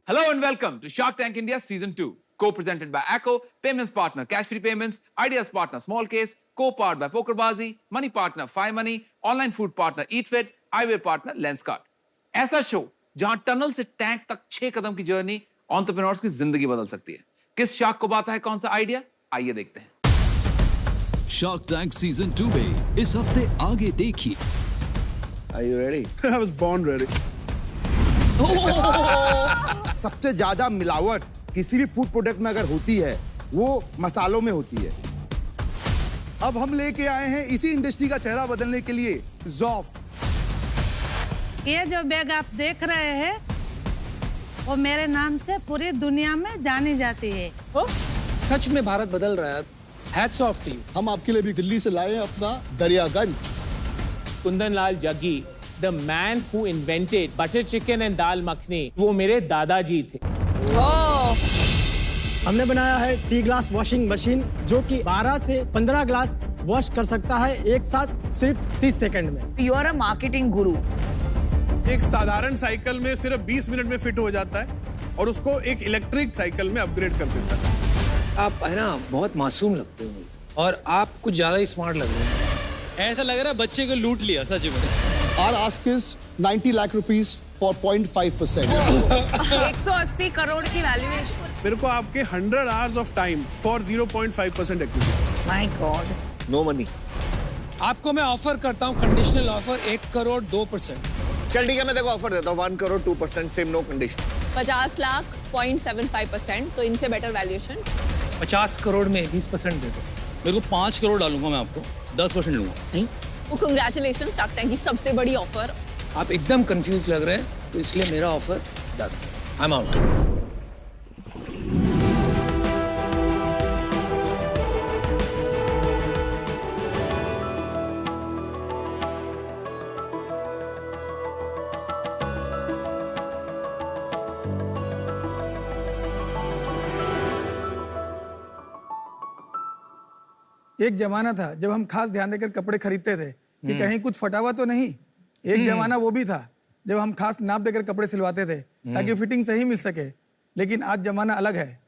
Hello and welcome to Shark Tank India Season 2, co-presented by ACO, payments partner Cash Free Payments, ideas partner Small Case, co-powered by PokerBazi, money partner Fi Money, online food partner EatFit, eyewear partner Lenskart. ऐसा show जहां tunnel से tank तक 6 कदम की journey entrepreneurs की जिंदगी बदल सकती है। किस शार्क को आता है कौन सा आइडिया? आइए देखते हैं। शार्क टैंक सीजन 2 में इस हफ्ते आगे देखिए। Are you ready? I was born ready. सबसे ज्यादा मिलावट किसी भी फूड प्रोडक्ट में अगर होती है वो मसालों में होती है। अब हम लेके आए हैं इसी इंडस्ट्री का चेहरा बदलने के लिए ज़ॉफ। ये जो बैग आप देख रहे हैं वो मेरे नाम से पूरी दुनिया में जानी जाती है। सच में भारत बदल रहा है। Hats off to you. हम आपके लिए भी दिल्ली से लाए हैं अपना Daryaganj. Kundan Lal Jaggi, the man who invented butter chicken and dal makhani, वो मेरे दादाजी थे। हमने बनाया है टी ग्लास वॉशिंग मशीन जो कि 12 से 15 ग्लास वॉश कर सकता है एक साथ सिर्फ 30 सेकंड में। यू आर अ मार्केटिंग गुरु। एक साधारण साइकिल में सिर्फ 20 मिनट में फिट हो जाता है और उसको एक इलेक्ट्रिक साइकिल में अपग्रेड कर देता है। आप है ना बहुत मासूम लगते हो और आप कुछ ज्यादा ही स्मार्ट लग रहे हैं। ऐसा लग रहा है बच्चे को लूट लिया सच में। Our ask is 90 lakh rupees for 0.5%. 180 crore की वैल्यूएशन। मेरे को आपके 100 hours of time for 0.5% equity। My God. No money. आपको मैं ऑफर करता हूँ कंडीशनल ऑफर 1 करोड़ 2%। चल ठीक है, मैं देखो ऑफर देता हूँ 1 crore 2%, same no condition. 50 lakh 0.75%, तो इनसे बेटर वैल्यूएशन। 50 करोड़ में 20% दे दो। मेरे को 5 करोड़ डालूंगा मैं आपको, 10% लूंगा। नहीं, वो कांग्रेचुलेशंस शार्क टैंक की सबसे बड़ी ऑफर। आप एकदम कंफ्यूज लग रहे हैं तो इसलिए मेरा ऑफर आई एम आउट। एक जमाना था जब हम खास ध्यान देकर कपड़े खरीदते थे कि कहीं कुछ फटा हुआ तो नहीं। एक जमाना वो भी था जब हम खास नाप देकर कपड़े सिलवाते थे ताकि फिटिंग सही मिल सके। लेकिन आज जमाना अलग है।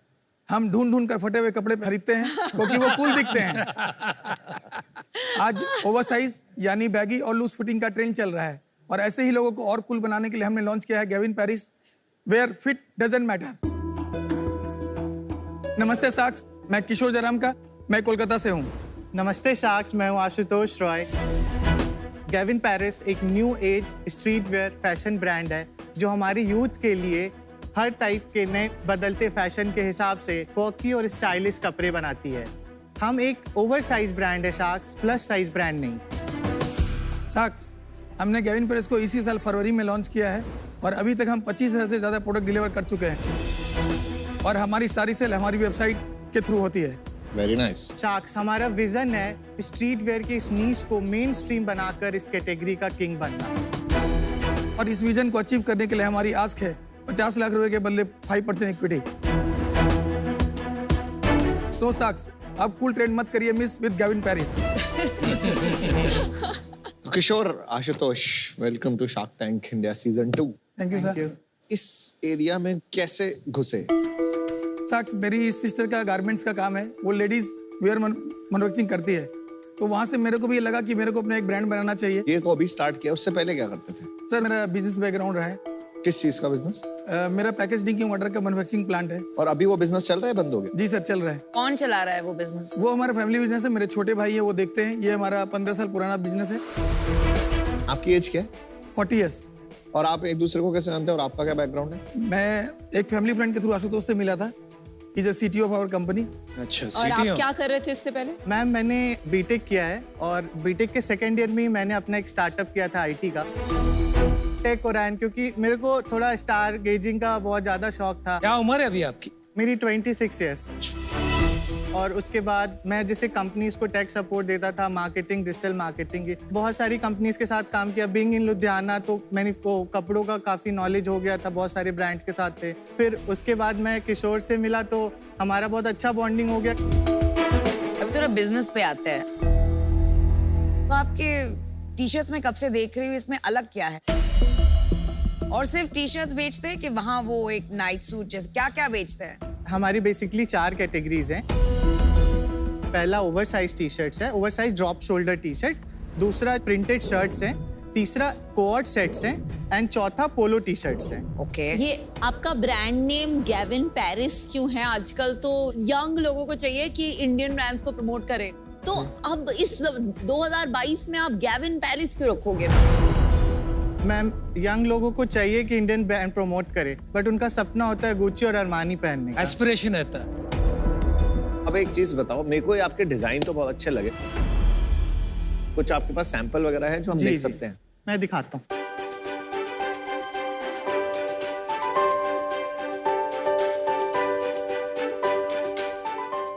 हम ढूंढ ढूंढ कर फटे हुए कपड़े खरीदते हैं क्योंकि वो कूल दिखते हैं। आज ओवरसाइज यानी बैगी और लूज फिटिंग का ट्रेंड चल रहा है और ऐसे ही लोगों को और कूल बनाने के लिए हमने लॉन्च किया है Gavin Paris, where fit doesn't matter. नमस्ते साक्स, मैं किशोर जयराम का, मैं कोलकाता से हूँ। नमस्ते शार्क्स, मैं हूँ आशुतोष रॉय। गेविन पेरिस एक new age street wear fashion brand है जो हमारी यूथ के लिए हर टाइप के नए बदलते फैशन के हिसाब से क्वर्की और स्टाइलिश कपड़े बनाती है। हम एक ओवर साइज ब्रांड है शार्क्स, प्लस साइज ब्रांड नहीं। साक्स, हमने गेविन पेरिस को इसी साल फरवरी में लॉन्च किया है और अभी तक हम 25,000 से ज़्यादा प्रोडक्ट डिलीवर कर चुके हैं और हमारी सारी सेल हमारी वेबसाइट के थ्रू होती है। Very nice. शार्क्स, हमारा विजन है स्ट्रीट वेयर की इस नीश को मेन स्ट्रीम बनाकर इस कैटेगरी का किंग बनना। और इस विजन को अचीव करने के लिए हमारी आस्क है 50 लाख रुपए के बदले 5% इक्विटी। सो साक्स, अब कूल ट्रेंड मत करिए miss with Gavin Paris. Kishore, Ashutosh, welcome to Shark Tank India season 2। Thank you sir. इस एरिया में कैसे घुसे? साक्स, मेरी सिस्टर का गारमेंट्स का काम है, वो लेडीज वेयर मैन्युफैक्चरिंग करती है, तो वहाँ से मेरे को भी ये लगा कि मेरे को अपना एक ब्रांड बनाना चाहिए। ये तो अभी स्टार्ट किया, उससे पहले क्या करते थे? सर, मेरा बिजनेस बैकग्राउंड रहा है। किस चीज का बिजनेस? मेरा पैकेज ड्रिंकिंग वाटर का मैन्युफैक्चरिंग प्लांट है। और अभी वो बिजनेस चल रहा है, बंद हो गया? जी सर, चल रहा है। कौन चला रहा है वो बिजनेस? वो हमारा फैमिली बिजनेस है, मेरे छोटे भाई है वो देखते हैं। ये हमारा 15 साल पुराना बिजनेस है। आपकी एज क्या है? 40 ईयर्स। और आप एक दूसरे को कैसे जानते हैं और आपका क्या बैकग्राउंड है? मैं एक फैमिली फ्रेंड के थ्रू आशुतोष से मिला था। He's a CTO of our company। अच्छा, और आप क्या कर रहे थे इससे पहले? मैम, मैंने बीटेक किया है और बीटेक के सेकेंड ईयर में ही मैंने अपना एक स्टार्टअप किया था आईटी का, टेक ओरायन, क्योंकि मेरे को थोड़ा स्टार गेजिंग का बहुत ज़्यादा शौक था। क्या उम्र है अभी आपकी? मेरी 26 ईयर्स। और उसके बाद मैं जैसे कंपनीज को टेक सपोर्ट देता था, मार्केटिंग, डिजिटल मार्केटिंग की बहुत सारी कंपनीज के साथ काम किया। बीइंग इन लुधियाना तो मैंने को कपड़ों का काफ़ी नॉलेज हो गया था, बहुत सारे ब्रांड्स के साथ थे। फिर उसके बाद मैं किशोर से मिला तो हमारा बहुत अच्छा बॉन्डिंग हो गया। अब थोड़ा बिजनेस पे आते हैं, तो आपके टी शर्ट्स में कब से देख रही हूँ, इसमें अलग क्या है? और सिर्फ टी शर्ट्स बेचते हैं कि वहाँ वो एक नाइट सूट जैसे क्या क्या बेचते हैं? हमारी बेसिकली 4 कैटेगरीज हैं। पहला ओवर साइज टी शर्ट्स है, over size drop shoulder T shirts. दूसरा प्रिंटेड शर्ट्स हैं। तीसरा कोऑर्ड सेट्स हैं एंड चौथा पोलो टी शर्ट्स हैं। ओके। ये आपका ब्रांड नेम गैविन पेरिस क्यों है? आजकल तो यंग लोगों को चाहिए कि इंडियन ब्रांड्स को प्रमोट करें, तो अब इस 2022 में आप गैविन पेरिस क्यों रखोगे? मैम, यंग लोगों को चाहिए कि इंडियन ब्रांड प्रमोट करे, बट उनका सपना होता है गुच्ची और अरमानी पहनने का। एस्पिरेशन रहता है। अब एक चीज बताओ, मेरे को आपके डिजाइन तो बहुत अच्छे लगे। कुछ आपके पास सैंपल वगैरह है जो हम देख सकते हैं? मैं दिखाता हूँ।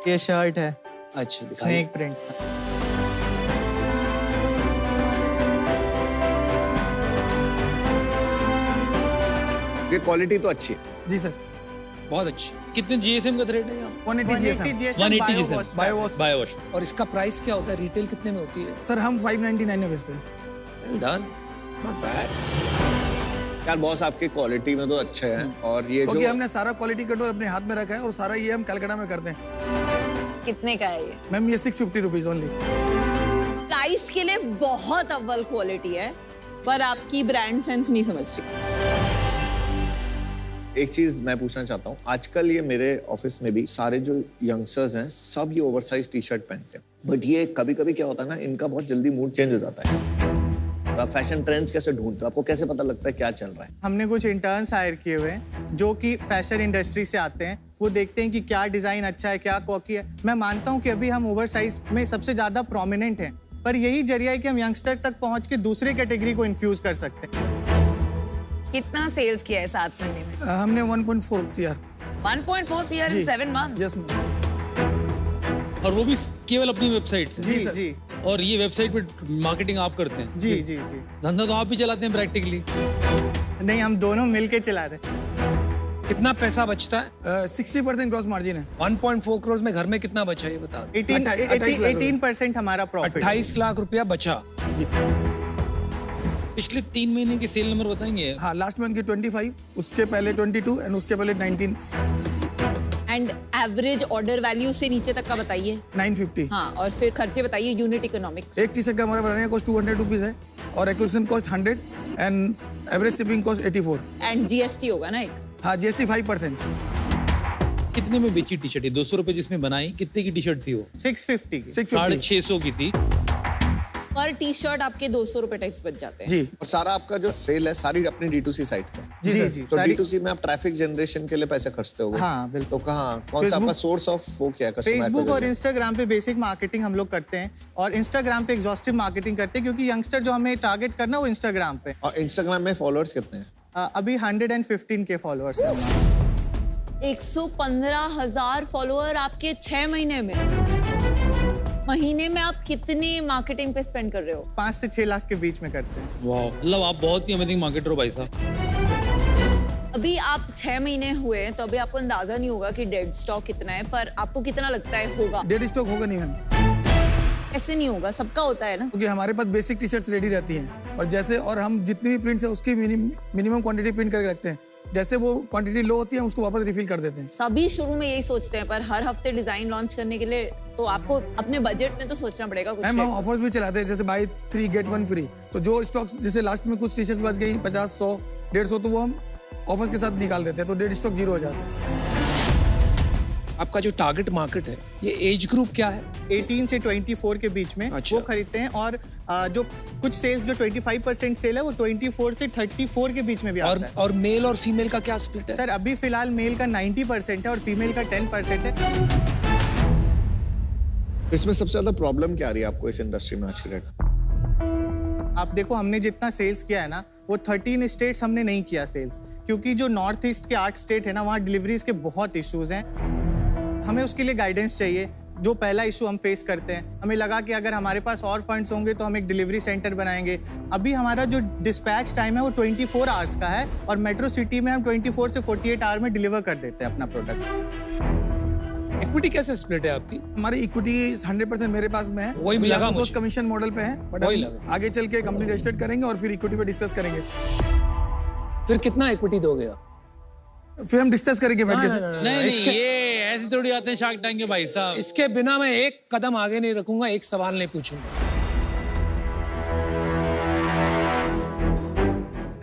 ये शर्ट है। अच्छा, स्नेक प्रिंट। ये क्वालिटी तो अच्छी है। जी सर, बहुत अच्छी। कितने जीएसएम का रेट है यहाँ? 180 GSM 180 GSM बायोवॉश। बायोवॉश। और इसका प्राइस क्या होता है? रिटेल कितने में होती है? सर हम 599 में बेचते हैं। Done, not bad. यार बॉस, आपकी क्वालिटी में तो अच्छा है। और ये क्योंकि जो हमने सारा क्वालिटी कंट्रोल अपने हाथ में रखा है और सारा ये हम कलकत्ता में करते हैं। कितने का है ये? मैम ये 650 रुपीज ओनली। प्राइस के लिए बहुत अव्वल क्वालिटी है, पर आपकी ब्रांड सेंस नहीं समझ रही। एक चीज मैं पूछना चाहता हूँ, आजकल ये मेरे ऑफिस में भी सारे जो यंगस्टर्स हैं सब ये ओवरसाइज टी शर्ट पहनते हैं, बट ये कभी कभी क्या होता है ना, इनका बहुत जल्दी मूड चेंज हो जाता है। तो आप फैशन ट्रेंड्स कैसे ढूंढते हो? आपको कैसे पता लगता है क्या चल रहा है? हमने कुछ इंटर्न्स हायर किए हुए हैं जो कि फैशन इंडस्ट्री से आते हैं। वो देखते हैं कि क्या डिजाइन अच्छा है, क्या कॉकी है। मैं मानता हूँ कि अभी हम ओवर साइज में सबसे ज्यादा प्रोमिनेंट हैं, पर यही जरिया है कि हम यंगस्टर तक पहुंच के दूसरे कैटेगरी को इन्फ्यूज कर सकते हैं। कितना सेल्स किया है 7 महीने में? हमने 1.4 CR। 1.4 CR in 7 months? Yes. और वो भी केवल अपनी वेबसाइट से? जी जी। और ये वेबसाइट पे मार्केटिंग आप करते हैं? जी जी जी। धंधा तो आप भी चलाते हैं प्रैक्टिकली? नहीं, हम दोनों मिलके चला रहे हैं। कितना पैसा बचता है? 60% ग्रॉस मार्जिन है। 1.4 करोड़ में घर में कितना बचा ये बता? 18% हमारा प्रॉफिट। 28 लाख रुपया बचा। जी। पिछले 3 महीने के सेल नंबर बताएंगे? हाँ, लास्ट मंथ की 25, उसके पहले 22 एंड उसके पहले 19। एंड एवरेज ऑर्डर वैल्यू से नीचे तक का बताइए। 950। हाँ, और फिर खर्चे बताइए, यूनिट इकोनॉमिक्स। एक टी शर्ट का हमारा बनाने का कॉस्ट 200 रुपीज है और acquisition cost 100 and average shipping cost 84। And GST होगा ना एक? हाँ, जीएसटी 5%। कितने में बेची टी शर्ट? 200 रुपए जिसमें बनाई, कितने की टी शर्ट थी वो? 650 की। 650 की थी। पर टी शर्ट आपके 200 रुपए टैक्स बच जाते हैं। जी। और सारा आपका जो सेल है सारी अपनी D2C साइट पे? जी जी। तो D2C में आप ट्रैफिक जनरेशन के लिए पैसे खर्चते होगे? हाँ बिल्कुल। तो कहाँ, कौन सा आपका सोर्स ऑफ वो क्या है? फेसबुक और इंस्टाग्राम पे बेसिक मार्केटिंग हम लोग करते हैं और इंस्टाग्राम पे एग्जॉस्टिव मार्केटिंग करते हैं, क्योंकि यंगस्टर जो हमें टारगेट करना है वो इंस्टाग्राम पे। और इंस्टाग्राम में फॉलोअर्स कितने हैं? अभी 115 के फॉलोअर्स हैं। 115,000 फॉलोअर आपके 6 महीने में? महीने में आप कितने मार्केटिंग पे स्पेंड कर रहे हो? 5 से 6 लाख के बीच में करते हैं। वाह, मतलब आप बहुत ही अमेजिंग मार्केटर हो भाई साहब। अभी आप 6 महीने हुए हैं, तो अभी आपको अंदाजा नहीं होगा कि डेड स्टॉक कितना है, पर आपको कितना लगता है होगा? डेड स्टॉक होगा नहीं मैम। ऐसे नहीं होगा, सबका होता है ना। क्योंकि हमारे पास बेसिक टी शर्ट्स रेडी रहती हैं और जैसे और हम जितनी भी प्रिंट्स है उसकी मिनिमम क्वांटिटी प्रिंट करके रखते हैं। जैसे वो क्वांटिटी लो होती है उसको वापस रिफिल कर देते हैं। सभी शुरू में यही सोचते हैं, पर हर हफ्ते डिजाइन लॉन्च करने के लिए तो आपको अपने बजट में तो सोचना पड़ेगा कुछ। मैम हम ऑफर्स भी चलाते हैं, जैसे बाय 3 गेट 1 फ्री। तो जो स्टॉक जैसे लास्ट में कुछ टी शर्ट बच गई 50, 100, 150, तो वो हम ऑफर्स के साथ निकाल देते हैं, तो डेड स्टॉक 0 हो जाता है। आपका जो टारगेट मार्केट है, ये एज ग्रुप क्या है? 18 से 24 के बीच में। अच्छा। वो खरीदते हैं और जो कुछ सेल्स जो 25% सेल है वो 24 से 34 के बीच में भी आता है। और मेल और फीमेल का क्या स्प्लिट है? सर अभी फिलहाल मेल का 90% है और फीमेल का 10% है। इसमें सबसे ज्यादा प्रॉब्लम क्या आ रही है आपको इस इंडस्ट्री में आज की डेट? आप देखो, हमने जितना सेल्स किया है ना, वो 13 स्टेट्स हमने नहीं किया सेल्स, क्योंकि जो नॉर्थ ईस्ट के 8 स्टेट है ना, वहाँ डिलीवरीज के बहुत इश्यूज हैं। हमें उसके लिए गाइडेंस चाहिए। जो पहला इशू हम फेस करते हैं, हमें लगा कि अगर हमारे पास और फंड्स होंगे तो हम एक डिलीवरी सेंटर बनाएंगे। अभी हमारा जो डिस्पैच टाइम है वो 24 आवर्स का है और मेट्रो सिटी में हम 24 से 48 आवर में डिलीवर कर देते हैं अपना प्रोडक्ट। इक्विटी कैसे स्प्लिट है आपकी? हमारी इक्विटी 100% मेरे पास में है। वही लगा मुझे। कमीशन मॉडल पे है, बट वही हम लगा। आगे चल के कंपनी रजिस्टर्ड करेंगे और फिर इक्विटी पे डिस्कस करेंगे। फिर कितना इक्विटी दोगे आप? फिर हम डिस्कस करेंगे बैठ के सर। नहीं ये ऐसे थोड़ी आते हैं शार्क टैंक के भाई साहब। इसके बिना मैं एक कदम आगे नहीं रखूंगा, एक सवाल नहीं पूछूंगा।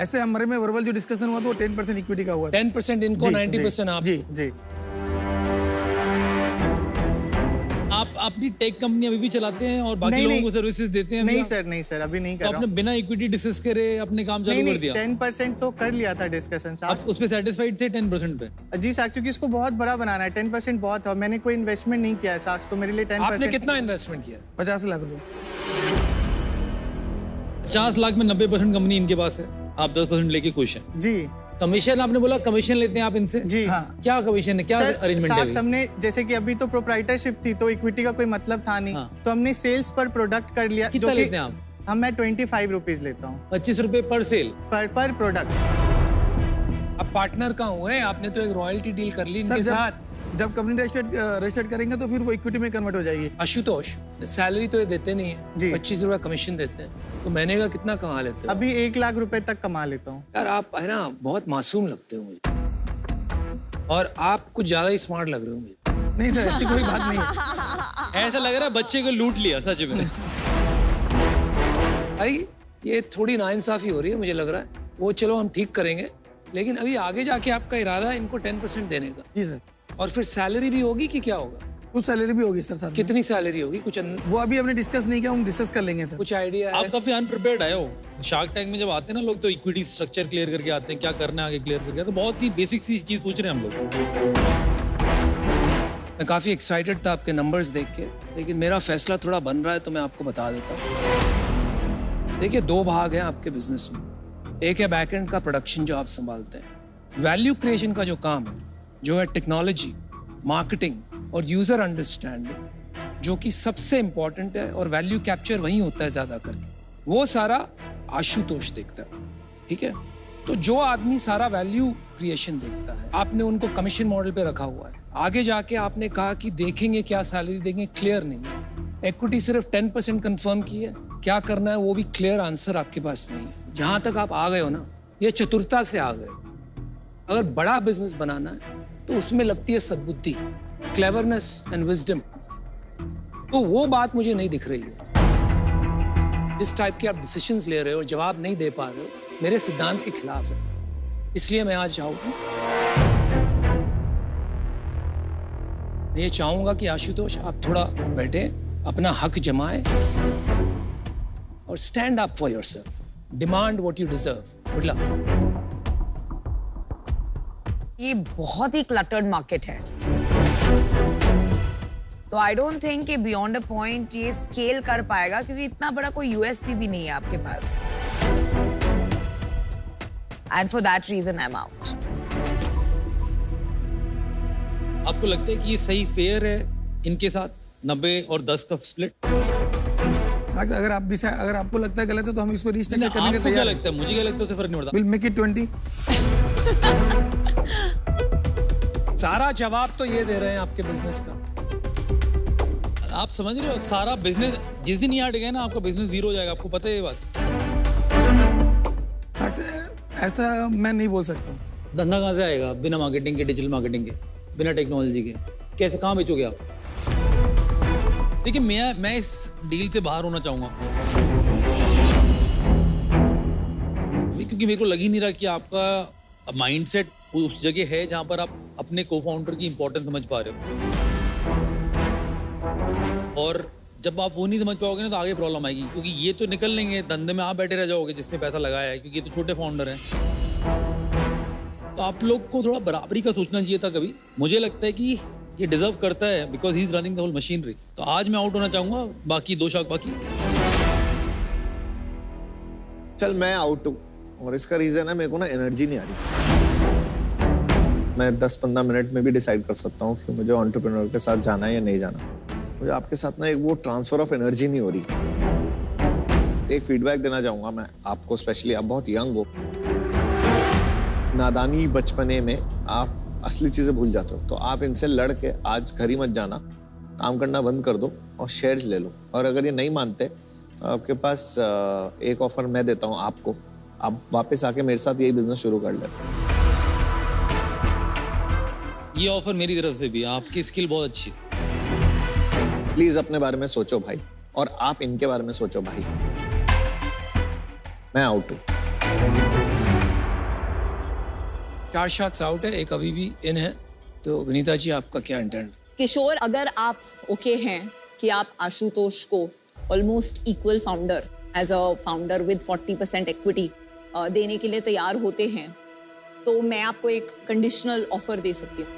ऐसे हमारे में वर्बल जो डिस्कशन हुआ तो वो 10% इक्विटी का हुआ था। 10% इनको, 90% आप। जी जी। आप अपनी टेक कंपनी अभी भी चलाते हैं और बाकी लोगों को सर्विसेज देते हैं? नहीं सर, अभी नहीं कर रहा हूं। आपने बिना इक्विटी डिस्कस करे अपने काम चालू कर दिया? 10% तो कर लिया था डिस्कशन साहब। आप उस पे सेटिस्फाइड थे 10% पे? जी साहब, क्योंकि इसको बहुत बड़ा बनाना है। 10% बहुत है, मैंने कोई इन्वेस्टमेंट नहीं किया है साक्ष, तो मेरे लिए 10%। आपने कितना इन्वेस्टमेंट किया? 50 लाख रुपए। 50 लाख में 90% कंपनी इनके पास है, आप 10% लेके खुश हैं? जी। कमीशन आपने बोला कमीशन लेते हैं आप इनसे? जी हाँ। क्या कमीशन है, क्या अरेंजमेंट है? हमने जैसे कि अभी तो प्रोप्राइटरशिप थी तो इक्विटी का कोई मतलब था नहीं। हाँ। तो हमने सेल्स पर प्रोडक्ट कर लिया। कितना लेते हैं आप? मैं 25 रुपीज लेता हूँ। 25 रुपए पर सेल? पर प्रोडक्ट। आप पार्टनर कहाँ हुए? आपने तो एक रॉयल्टी डील कर ली इनके साथ। जब कंपनी रजिस्टर्ड करेंगे तो फिर वो इक्विटी में कन्वर्ट हो जाएगी। आशुतोष, सैलरी तो ये देते नहीं है जी, 25 रुपए कमीशन देते हैं, तो महीने का कितना कमा लेते हो? अभी 1 लाख रुपए तक कमा लेता हूँ। यार आप है ना बहुत मासूम लगते हो मुझे, और आप कुछ ज्यादा ही स्मार्ट लग रहे हो मुझे। नहीं सर, ऐसी कोई बात नहीं है। ऐसा लग रहा है बच्चे को लूट लिया सच में। भाई ये थोड़ी नाइंसाफी हो रही है, मुझे लग रहा है। वो चलो हम ठीक करेंगे, लेकिन अभी आगे जाके आपका इरादा है इनको 10% देने का? जी सर। और फिर सैलरी भी होगी कि क्या होगा? कुछ सैलरी भी होगी सर साथ में। कितनी सैलरी होगी? कुछ वो अभी हमने डिस्कस नहीं किया, हम डिस्कस कर लेंगे सर। कुछ आइडिया है? आप काफी अनप्रिपेयर्ड आए हो। शार्क टैंक में जब आते हैं ना लोग तो इक्विटी स्ट्रक्चर क्लियर करके आते हैं, क्या करना है आगे क्लियर करके, तो बहुत ही बेसिक सी चीज पूछ रहे हैं हम लोग। मैं काफी एक्साइटेड था आपके नंबर्स देख के, लेकिन मेरा फैसला थोड़ा बन रहा है तो मैं आपको बता देता हूँ। देखिए 2 भाग हैं आपके बिजनेस में। एक है बैकएंड का प्रोडक्शन जो आप संभालते हैं, वैल्यू क्रिएशन का जो काम है, जो है टेक्नोलॉजी, मार्केटिंग और यूजर अंडरस्टैंडिंग, जो कि सबसे इंपॉर्टेंट है, और वैल्यू कैप्चर वहीं होता है ज्यादा करके, वो सारा आशुतोष देखता है। ठीक है, तो जो आदमी सारा वैल्यू क्रिएशन देखता है, आपने उनको कमीशन मॉडल पे रखा हुआ है। आगे जाके आपने कहा कि देखेंगे क्या सैलरी देंगे, क्लियर नहीं है। इक्विटी सिर्फ 10% कंफर्म की है, क्या करना है वो भी क्लियर आंसर आपके पास नहीं है। जहां तक आप आ गए हो ना, ये चतुरता से आ गए। अगर बड़ा बिजनेस बनाना है तो उसमें लगती है सद्बुद्धि, क्लेवरनेस एंड विजडम। तो वो बात मुझे नहीं दिख रही है। जिस टाइप के आप डिसीजंस ले रहे हो और जवाब नहीं दे पा रहे हो, मेरे सिद्धांत के खिलाफ है। इसलिए मैं आज चाहूंगा, मैं ये चाहूंगा कि आशुतोष आप थोड़ा बैठे, अपना हक जमाएं और stand up for yourself, demand what you deserve. Good luck. ये बहुत ही क्लटर्ड मार्केट है, तो आई डोंट थिंक कि बियॉन्ड अ पॉइंट ये स्केल कर पाएगा, क्योंकि इतना बड़ा कोई यूएसपी भी नहीं है आपके पास। And for that reason I am out. आपको लगता है कि ये सही फेयर है इनके साथ 90 और 10 का स्प्लिट? अगर आपको लगता है गलत है तो हम इसको रीस्ट्रक्चर करने के तैयार हैं। क्या लगता है? मुझे क्या लगता है, उससे फर्क नहीं पड़ता। Will make it 20। सारा जवाब तो ये दे रहे हैं आपके बिजनेस का। आप समझ रहे हो, सारा बिजनेस जिस दिन ये हट गया ना, आपका बिजनेस जीरो हो जाएगा। आपको पता है ये बात? ऐसा मैं नहीं बोल सकता। धंधा कहाँ से आएगा बिना मार्केटिंग के, डिजिटल मार्केटिंग के, बिना टेक्नोलॉजी के? कैसे, कहाँ बेचोगे आप? देखिए मैं इस डील से बाहर होना चाहूंगा, क्योंकि मेरे को लग ही नहीं रहा कि आपका माइंडसेट उस जगह है जहां पर आप अपने को फाउंडर की इंपॉर्टेंस समझ पा रहे हो। और जब आप वो नहीं समझ पाओगे ना तो आगे प्रॉब्लम आएगी, क्योंकि ये तो निकल लेंगे धंधे में, आप बैठे रह जाओगे जिसमें पैसा लगाया है, क्योंकि ये तो छोटे फाउंडर हैं। तो आप लोग को थोड़ा बराबरी का सोचना चाहिए था कभी। मुझे लगता है कि ये डिजर्व करता है, because he is running the whole machinery. तो आज मैं आउट होना चाहूंगा, बाकी 2 शाख बाकी। चल मैं आउट हूँ, और इसका रीजन है मेरे को ना एनर्जी नहीं आ रही। मैं 10-15 मिनट में भी डिसाइड कर सकता हूँ कि मुझे एंटरप्रेन्योर के साथ जाना है या नहीं जाना। मुझे आपके साथ ना एक वो ट्रांसफर ऑफ एनर्जी नहीं हो रही। एक फीडबैक देना चाहूंगा मैं आपको, स्पेशली आप बहुत यंग हो, नादानी बचपने में आप असली चीजें भूल जाते हो। तो आप इनसे लड़ के आज घर ही मत जाना, काम करना बंद कर दो और शेयर्स ले लो। और अगर ये नहीं मानते तो आपके पास एक ऑफर मैं देता हूँ आपको, आप वापस आके मेरे साथ यही बिजनेस शुरू कर लेते। ये ऑफर मेरी तरफ से भी, आपकी स्किल बहुत अच्छी है। प्लीज अपने बारे में सोचो भाई, और आप इनके बारे में सोचो भाई। मैं आउट हूं। 4 शार्क्स आउट है, एक अभी भी इन है। तो विनीता जी आपका क्या इंटेंट? किशोर, अगर आप ओके हैं कि आप आशुतोष को almost equal founder, as a founder with 40% equity देने के लिए तैयार होते हैं, तो मैं आपको एक कंडीशनल ऑफर दे सकती हूँ।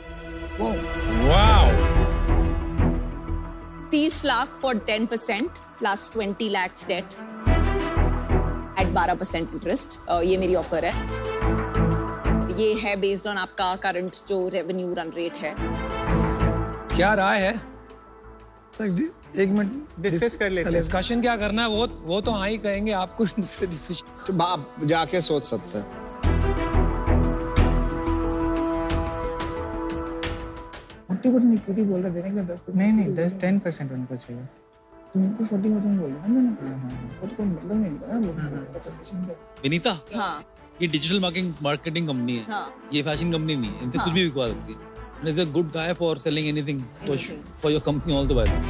Wow! 30 lakh for 10% plus 20 lakhs debt at 12% interest. ये मेरी ऑफर है। ये है बेस्ड ऑन आपका करंट जो रेवेन्यू रन रेट है। क्या राय है? एक मिनट डिस्कस कर लेते हैं। डिस्कशन क्या करना है वो तो हाँ ही कहेंगे आपको। तो आप जाके सोच सकते हैं। इक्विटी बोल रहे देने के लिए 10%। नहीं 10% उनको चाहिए। तुमको 40% बोल रहे मैंने कहा। वो तो कोई मतलब नहीं था ना। विनीता, हाँ, ये डिजिटल मार्केटिंग कंपनी है। हाँ, ये फैशन कंपनी नहीं है। इनसे कुछ भी बिकवा सकती है। And he's a good guy for selling anything for your company also, by the way.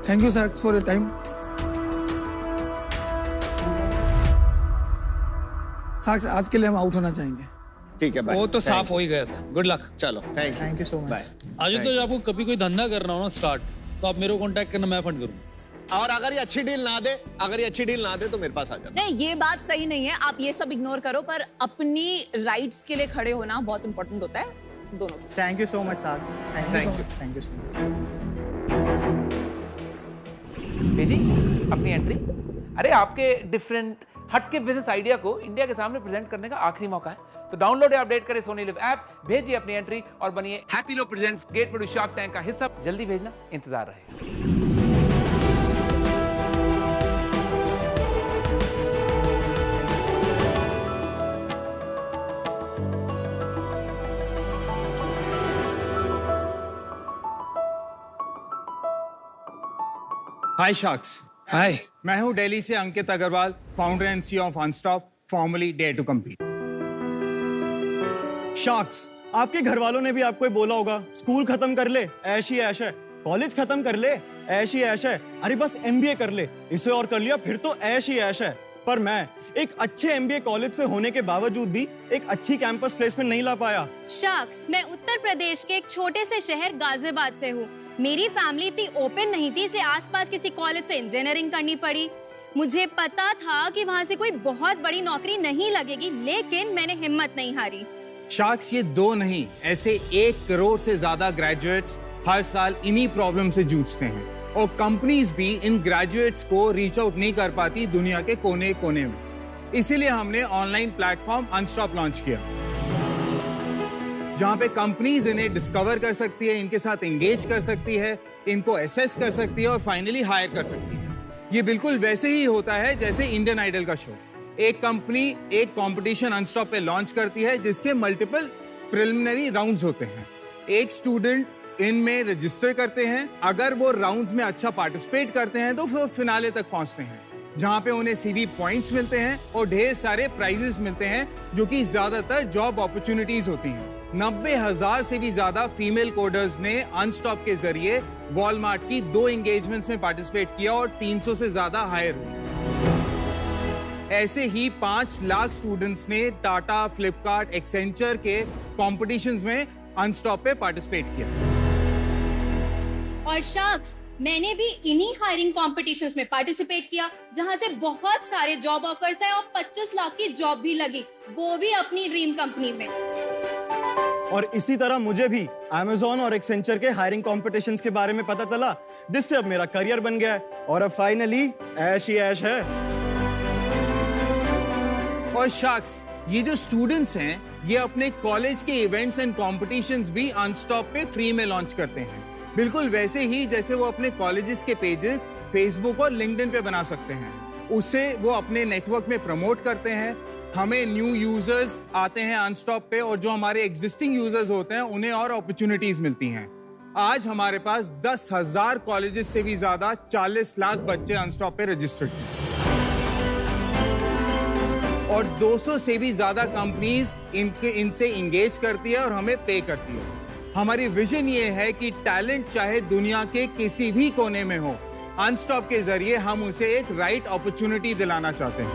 Thank you, sir, for your time. साक्ष, आज के लिए हम आउट होना चाहेंगे। ठीक है भाई। वो तो साफ हो ही गया था। Good luck. चलो, thank you so much. Ashutosh, आपको कभी कोई धंधा करना हो ना स्टार्ट, तो आप मेरे को कांटेक्ट करना, मैं फंड करूँ। और अगर ये अच्छी डील ना दे, तो मेरे पास आ जाना। नहीं, ये बात सही नहीं है। आप ये सब इग्नोर करो, पर अपनी राइट्स के लिए खड़े होना बहुत इंपॉर्टेंट होता है दोनों। थैंक यू सो मच साक्ष। Thank you so much. भेजी अपनी एंट्री। अरे, आपके डिफरेंट हटके बिजनेस आइडिया को इंडिया के सामने प्रेजेंट करने का आखिरी मौका है। तो डाउनलोड या अपडेट करें सोनी लिव ऐप, भेजिए अपनी एंट्री और बनिए Happilo presents get produce shark tank का हिस्सा। जल्दी भेजना, इंतजार रहेगा। हाय शार्क्स। हाय, मैं हूं दिल्ली से Ankit Agarwal, founder and CEO of Unstop, formerly dare to compete. Sharks, आपके घर वालों ने भी आपको ये बोला होगा, स्कूल खत्म कर ले, ऐश ही ऐश है, कॉलेज खत्म कर ले, ऐश ही ऐश है, अरे बस एमबीए कर ले, इसे और कर लिया फिर तो ऐश ही ऐश है। पर मैं एक अच्छे एमबीए कॉलेज से होने के बावजूद भी एक अच्छी कैंपस प्लेसमेंट नहीं ला पाया। शार्क्स, मैं उत्तर प्रदेश के एक छोटे से शहर गाजियाबाद से हूँ। मेरी फैमिली इतनी ओपन नहीं थी, इसलिए आसपास किसी कॉलेज से इंजीनियरिंग करनी पड़ी। मुझे पता था कि वहाँ से कोई बहुत बड़ी नौकरी नहीं लगेगी, लेकिन मैंने हिम्मत नहीं हारी। शार्क्स, ये 2 नहीं, ऐसे 1 करोड़ से ज्यादा ग्रेजुएट्स हर साल इन्हीं प्रॉब्लम से जूझते हैं, और कंपनीज भी इन ग्रेजुएट्स को रीच आउट नहीं कर पाती दुनिया के कोने कोने में। इसीलिए हमने ऑनलाइन प्लेटफॉर्म अनस्टॉप लॉन्च किया, जहां पे कंपनीज इन्हें डिस्कवर कर सकती है, इनके साथ एंगेज कर सकती है, इनको एसेस कर सकती है और फाइनली हायर कर सकती है। ये बिल्कुल वैसे ही होता है जैसे इंडियन आइडल का शो। एक कंपनी एक कंपटीशन अनस्टॉप पे लॉन्च करती है, जिसके मल्टीपल प्रिलिमिनरी राउंड्स होते हैं। एक स्टूडेंट इनमें रजिस्टर करते हैं, अगर वो राउंड्स में अच्छा पार्टिसिपेट करते हैं तो फिर फिनाले तक पहुंचते हैं, जहां पे उन्हें सीवी पॉइंट्स मिलते हैं और ढेर सारे प्राइजेस मिलते हैं, जो कि ज्यादातर जॉब अपॉर्चुनिटीज होती हैं। 90,000 से भी ज्यादा फीमेल कोडर्स ने अनस्टॉप के जरिए वॉलमार्ट की 2 एंगेजमेंट्स में पार्टिसिपेट किया और 300 से ज्यादा हायर हुए। ऐसे ही 5 लाख स्टूडेंट्स ने टाटा, फ्लिपकार्ट, एक्सेंचर के कॉम्पिटिशंस में अनस्टॉप पे पार्टिसिपेट किया। और शार्क्स, मैंने भी इन्हीं हायरिंग कॉम्पिटिशन्स में पार्टिसिपेट किया, जहां से बहुत सारे जॉब ऑफर्स हैं और 25 लाख की जॉब भी लगी, वो भी अपनी ड्रीम कंपनी में। और इसी तरह मुझे भी Amazon और एक्सेंचर के हायरिंग कॉम्पिटिशन्स के बारे में पता चला, जिससे अब मेरा करियर बन गया है और अब फाइनली ऐश ही ऐश है। और शार्क्स, ये जो स्टूडेंट्स हैं, ये अपने कॉलेज के इवेंट्स एंड कॉम्पिटिशन्स भी अनस्टॉप पे फ्री में लॉन्च करते हैं, बिल्कुल वैसे ही जैसे वो अपने कॉलेजेस के पेजेस फेसबुक और लिंक्डइन पे बना सकते हैं। उससे वो अपने नेटवर्क में प्रमोट करते हैं, हमें न्यू यूजर्स आते हैं अनस्टॉप पे, और जो हमारे एग्जिस्टिंग यूजर्स होते हैं उन्हें और अपॉर्चुनिटीज मिलती हैं। आज हमारे पास 10,000 कॉलेजेस से भी ज्यादा 40 लाख बच्चे अनस्टॉप पे रजिस्टर्ड हैं और 200 से भी ज्यादा कंपनीज इनसे इंगेज करती है और हमें पे करती है। हमारी विजन ये है कि टैलेंट चाहे दुनिया के किसी भी कोने में हो, अनस्टॉप के जरिए हम उसे एक राइट अपॉर्चुनिटी दिलाना चाहते हैं।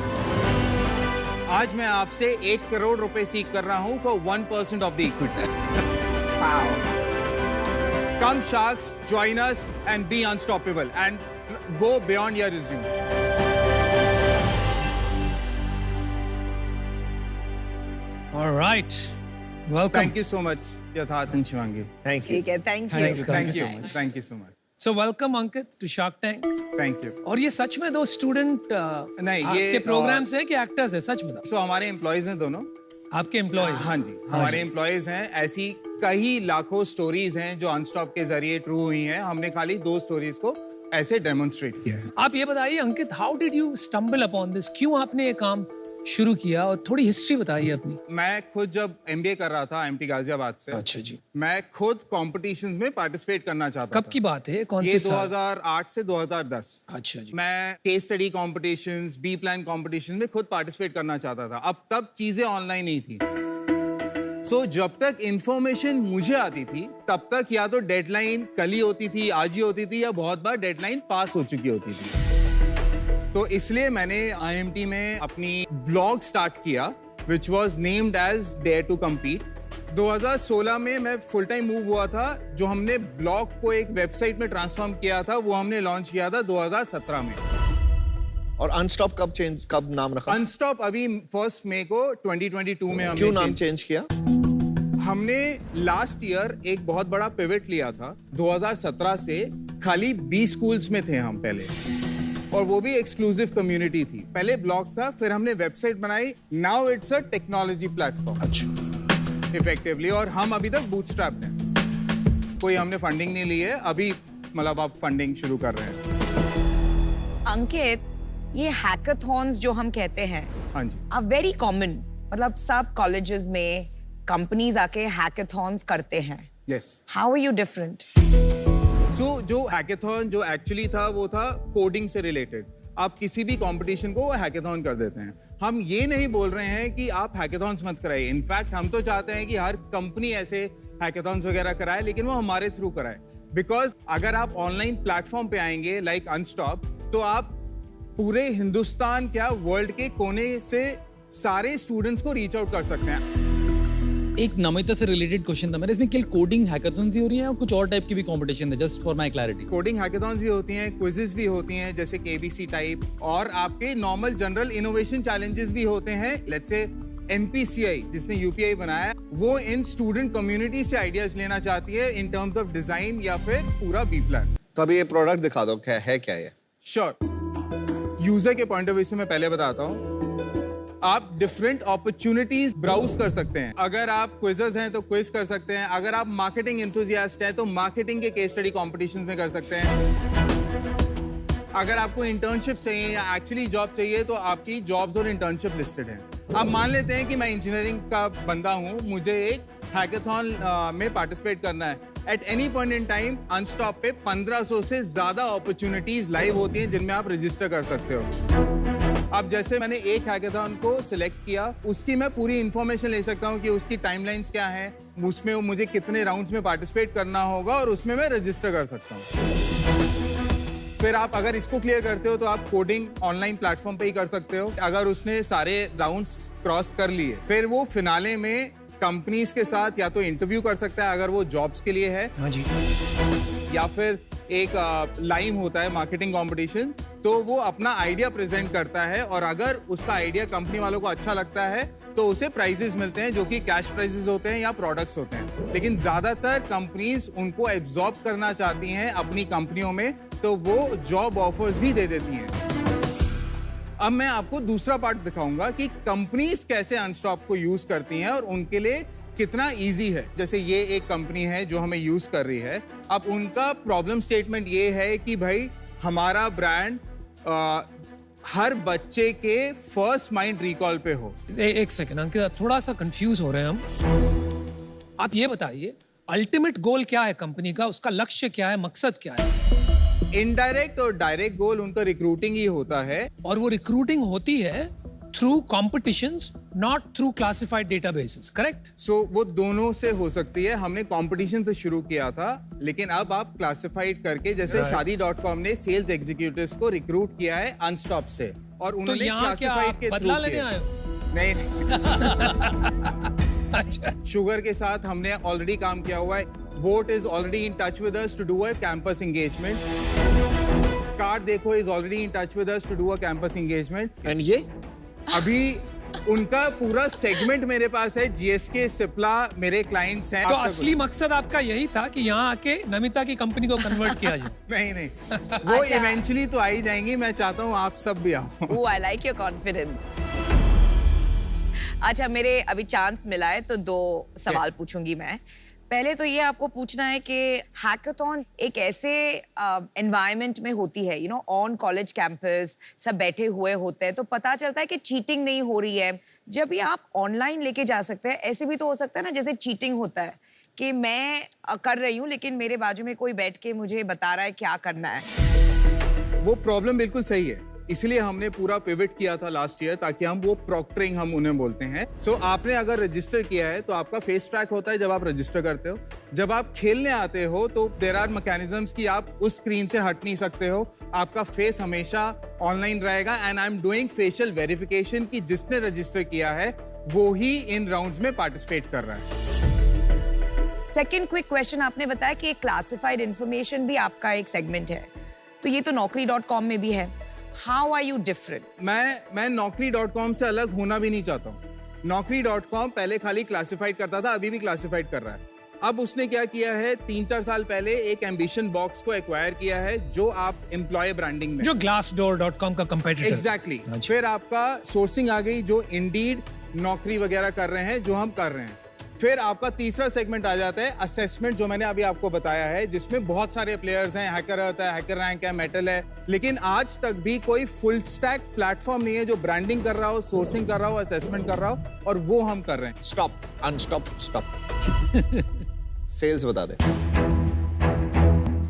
आज मैं आपसे 1 करोड़ रुपए सीख कर रहा हूं for 1% of the equity. Come Sharks, join us and be unstoppable and go beyond your resume. All right. Welcome. Thank you so much, Yatharth and Shivangi. Thank ठीक है, thank you. Thank you. Thank you so much. So welcome Ankit to Shark Tank. Thank you. और ये सच में दो student नहीं, ये आपके programmes है कि एक्टर्स है? सच बताओ। So हमारे एम्प्लॉयज हैं दोनों। आपके एम्प्लॉयज? हाँ जी, हमारे एम्प्लॉयज हैं। ऐसी कई लाखों स्टोरीज हैं जो अनस्टॉप के जरिए ट्रू हुई हैं। हमने खाली 2 स्टोरीज को ऐसे डेमोन्स्ट्रेट किया है। आप ये बताइए Ankit, how did you stumble upon this? क्यों आपने ये काम शुरू किया और थोड़ी हिस्ट्री बताइए अपनी। मैं खुद जब MBA कर रहा था IMT गाजियाबाद से, अच्छा जी, मैं खुद कॉम्पिटिशंस में पार्टिसिपेट करना चाहता था। कब की बात है? कौन ये से साल? 2008 से 2010। अच्छा जी। मैं case study competitions, B plan competition में खुद पार्टिसिपेट करना चाहता था। अब तब चीजें ऑनलाइन नहीं थी। जब तक इंफॉर्मेशन मुझे आती थी तब तक या तो डेडलाइन कल ही होती थी, आज ही होती थी, या बहुत बार डेडलाइन पास हो चुकी होती थी। तो इसलिए मैंने IMT में अपनी ब्लॉग स्टार्ट किया which was named as dare to compete. 2016 में मैं फुल टाइम मूव हुआ था। जो हमने ब्लॉग को एक वेबसाइट में ट्रांसफॉर्म किया था वो हमने लॉन्च किया था 2017 में। और अनस्टॉप कब नाम रखा? अनस्टॉप अभी 1 मई को 2022 में हमने क्यों नाम चेंज किया? हमने लास्ट ईयर एक बहुत बड़ा पिवट लिया था। 2017 से खाली 20 स्कूल्स में थे हम पहले, और वो भी एक्सक्लूसिव कम्युनिटी थी। पहले ब्लॉग था, फिर हमने वेबसाइट बनाई। Now it's a technology platform. अच्छा। इफेक्टिवली। और हम अभी तक बूटस्ट्रैप्ड हैं, कोई हमने फंडिंग नहीं ली है अभी, मतलब आप फंडिंग शुरू कर रहे हैं। अंकित, ये हैकाथॉन्स जो हम कहते हैं, हाँ जी, आर वेरी कॉमन। मतलब सब कॉलेजेस में कंपनीज आके हैकाथॉन्स करते हैं। Yes. How are you different? जो हैकाथॉन जो एक्चुअली था वो था कोडिंग से रिलेटेड। आप किसी भी कंपटीशन को हैकाथॉन कर देते हैं। हम ये नहीं बोल रहे हैं कि आप हैकाथॉन्स मत कराइए। इनफैक्ट हम तो चाहते हैं कि हर कंपनी ऐसे हैकाथॉन्स वगैरह कराए, लेकिन वो हमारे थ्रू कराए। बिकॉज अगर आप ऑनलाइन प्लेटफॉर्म पे आएंगे लाइक अनस्टॉप, तो आप पूरे हिंदुस्तान क्या वर्ल्ड के कोने से सारे स्टूडेंट्स को रीच आउट कर सकते हैं। एक नमिता से रिलेटेड क्वेश्चन था मेरा, इसमें केवल कोडिंग हैकाथॉन हो रही है और कुछ और टाइप की भी कंपटीशन है? Just for my clarity. Coding hackathons भी होती हैं, क्विजेस भी होती हैं जैसे KBC टाइप, और आपके नॉर्मल जनरल इनोवेशन चैलेंजेस भी होते हैं। लेट्स से NPCI जिसने UPI बनाया, वो इन स्टूडेंट कम्युनिटी से आइडियाज लेना चाहती है इन टर्म्स ऑफ डिजाइन या फिर पूरा बी प्लान। तो अभी ये प्रोडक्ट दिखा दो, क्या है क्या ये? श्योर। यूजर के पॉइंट ऑफ व्यू से मैं पहले बताता हूँ। आप डिफरेंट अपॉर्चुनिटीज ब्राउज कर सकते हैं। अगर आप क्विज़र्स हैं तो क्विज कर सकते हैं। अगर आप मार्केटिंग एंथुसियास्ट हैं तो मार्केटिंग के केस स्टडी कॉम्पिटिशन्स में कर सकते हैं। अगर आपको इंटर्नशिप चाहिए या एक्चुअली जॉब चाहिए तो आपकी जॉब्स और इंटर्नशिप लिस्टेड हैं। अब मान लेते हैं कि मैं इंजीनियरिंग का बंदा हूँ, मुझे एक हैकाथॉन में पार्टिसिपेट करना है। At any point in time Unstop पे 1500 से ज्यादा अपॉर्चुनिटीज लाइव होती हैं जिनमें आप रजिस्टर कर सकते हो। अब जैसे मैंने एक हैकाथॉन को सिलेक्ट किया, उसकी मैं पूरी इंफॉर्मेशन ले सकता हूँ कि उसकी टाइमलाइंस क्या है, उसमें मुझे कितने राउंड्स में पार्टिसिपेट करना होगा, और उसमें मैं रजिस्टर कर सकता हूँ। फिर आप अगर इसको क्लियर करते हो तो आप कोडिंग ऑनलाइन प्लेटफॉर्म पे ही कर सकते हो। अगर उसने सारे राउंड्स क्रॉस कर लिए, फिर वो फिनाले में कंपनीज के साथ या तो इंटरव्यू कर सकता है अगर वो जॉब्स के लिए है। हाँ जी। या फिर एक लाइव होता है मार्केटिंग कंपटीशन, तो वो अपना आइडिया प्रेजेंट करता है, और अगर उसका आइडिया कंपनी वालों को अच्छा लगता है तो उसे प्राइजेस मिलते हैं, जो कि कैश प्राइजेस होते हैं या प्रोडक्ट्स होते हैं। लेकिन ज्यादातर कंपनीज उनको एब्जॉर्ब करना चाहती हैं अपनी कंपनियों में, तो वो जॉब ऑफर्स भी दे देती हैं। अब मैं आपको दूसरा पार्ट दिखाऊंगा कि कंपनीज कैसे अनस्टॉप को यूज करती हैं और उनके लिए कितना इजी है। जैसे ये एक कंपनी है जो हमें यूज कर रही है। अब उनका प्रॉब्लम स्टेटमेंट ये है कि भाई हमारा ब्रांड हर बच्चे के फर्स्ट माइंड रिकॉल पे हो। एक सेकंड अंकित, थोड़ा सा कंफ्यूज हो रहे हैं हम। आप ये बताइए, अल्टीमेट गोल क्या है कंपनी का, उसका लक्ष्य क्या है, मकसद क्या है? इनडायरेक्ट और डायरेक्ट गोल उनका रिक्रूटिंग ही होता है, और वो रिक्रूटिंग होती है through competitions, not through classified databases, correct? So वो दोनों से हो सकती है। हमने कंपटीशन से शुरू किया था, लेकिन अब आप क्लासिफाइड करके, जैसे शादी.com ने सेल्स एग्जीक्यूटिव्स को रिक्रूट किया है अनस्टॉप से, और उन्होंने क्लासिफाइड के बदला लेने आए हो? नहीं। अच्छा। शुगर के साथ हमने ऑलरेडी काम किया हुआ है। BoAt is already in touch with us to do a campus engagement. CarDekho is already in touch with us to do a campus engagement. And ये अभी उनका पूरा सेगमेंट मेरे पास है। जीएसके, सिप्ला मेरे क्लाइंट्स हैं। तो असली मकसद आपका यही था कि यहाँ आके नमिता की कंपनी को कन्वर्ट किया जाए? नहीं, वो इवेंचुअली तो आ ही जाएंगी। मैं चाहता हूँ आप सब भी आओ। ओह, आई लाइक योर कॉन्फिडेंस। अच्छा, मेरे अभी चांस मिला है तो 2 सवाल पूछूंगी मैं। पहले तो ये आपको पूछना है कि हैकाथॉन एक ऐसे एनवायरनमेंट में होती है, ऑन कॉलेज कैंपस, सब बैठे हुए होते हैं, तो पता चलता है कि चीटिंग नहीं हो रही है। जब ये आप ऑनलाइन लेके जा सकते हैं, ऐसे भी तो हो सकता है ना, जैसे चीटिंग होता है कि मैं कर रही हूँ लेकिन मेरे बाजू में कोई बैठ के मुझे बता रहा है क्या करना है। वो प्रॉब्लम बिल्कुल सही है, इसलिए हमने पूरा पिवट किया था लास्ट ईयर, ताकि हम वो प्रॉक्टरिंग हम उन्हें बोलते हैं। सो आपने अगर रजिस्टर किया है तो आपका फेस ट्रैक होता है जब आप रजिस्टर करते हो। जब आप खेलने आते हो तो देयर आर मैकेनिज्म्स कि आप उस स्क्रीन से हट नहीं सकते हो, आपका फेस हमेशा ऑनलाइन रहेगा। And I am doing facial verification कि जिसने रजिस्टर किया है वो ही इन राउंड्स में पार्टिसिपेट कर रहा है। सेकेंड क्विक क्वेश्चन, आपने बताया कि क्लासिफाइड इंफॉर्मेशन भी आपका एक सेगमेंट है, तो ये तो naukri.com में भी है। How are you different? मैं naukri.com से अलग होना भी नहीं चाहता हूँ। naukri.com पहले खाली क्लासिफाइड करता था, अभी भी क्लासिफाइड कर रहा है। अब उसने क्या किया है, 3-4 साल पहले एक एम्बिशन बॉक्स को एक्वायर किया है, जो आप एम्प्लॉय ब्रांडिंग में, जो glassdoor.com का कंपेटिटर। एग्जैक्टली। फिर आपका सोर्सिंग आ गई, जो इंडीड, नौकरी वगैरह कर रहे हैं, जो हम कर रहे हैं। फिर आपका तीसरा सेगमेंट आ जाता है असेसमेंट, जो मैंने अभी आपको बताया है, जिसमें बहुत सारे प्लेयर्स हैं। हैकर है, हैकर रैंक है, मेटल है, लेकिन आज तक भी कोई फुल स्टैक प्लेटफॉर्म नहीं है जो ब्रांडिंग कर रहा हो, सोर्सिंग कर रहा हो, असेसमेंट कर रहा हो, और वो हम कर रहे हैं। Stop, Unstop, stop. सेल्स बता दे।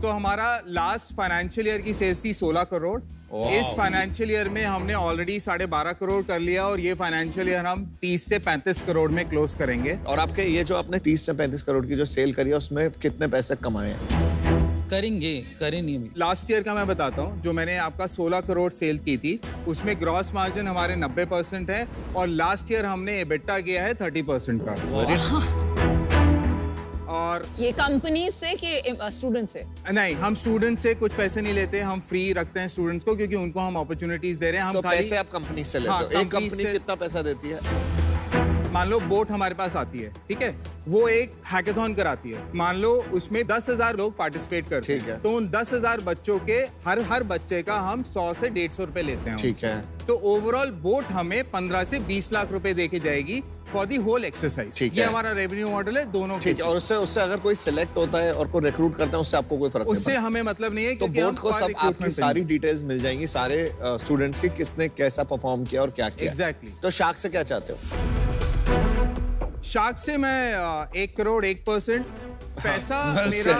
तो हमारा लास्ट फाइनेंशियल ईयर की सेल्स थी 16 करोड़। इस फाइनेंशियल ईयर में हमने ऑलरेडी 12.5 करोड़ कर लिया, और ये फाइनेंशियल ईयर हम 30 से 35 करोड़ में क्लोज करेंगे। और आपके ये जो आपने 30 से 35 करोड़ की जो सेल करी है, उसमें कितने पैसे कमाए हैं? करें नहीं अभी। लास्ट ईयर का मैं बताता हूँ, जो मैंने आपका 16 करोड़ सेल की थी, उसमें ग्रॉस मार्जिन हमारे 90% है, और लास्ट ईयर हमने एबिटा किया है 30% का। और ये कंपनी से कि स्टूडेंट से? नहीं, हम स्टूडेंट से कुछ पैसे नहीं लेते, हम फ्री रखते हैं स्टूडेंट्स को, क्योंकि उनको हम अपॉर्चुनिटीज दे रहे हैं। हम तो खाली पैसे आप कंपनी से लेते हो। एक कंपनी कितना पैसा देती है? मान लो बोट हमारे पास आती है, ठीक है, वो एक हैकाथॉन कराती है। मान लो उसमें 10,000 लोग पार्टिसिपेट करते हैं, तो उन 10,000 बच्चों के हर बच्चे का हम 100 से 150 रुपए लेते हैं। ठीक है। तो ओवरऑल बोट हमें 15 से 20 लाख रुपए देके जाएगी फॉर दी होल एक्सरसाइज। ये हमारा रेवेन्यू मॉडल है दोनों। ठीक है। और उससे अगर कोई सिलेक्ट होता है और कोई रिक्रूट करता है, उससे आपको कोई फर्क नहीं उससे हमें मतलब नहीं है, तो बोर्ड को सब आपकी सारी डिटेल्स मिल जाएंगी, सारे स्टूडेंट्स की, किसने कैसा परफॉर्म किया और क्या किया। एग्जैक्टली। तो शार्क से क्या चाहते हो? शार्क से मैं 1 करोड़ 1% पैसा मेरा।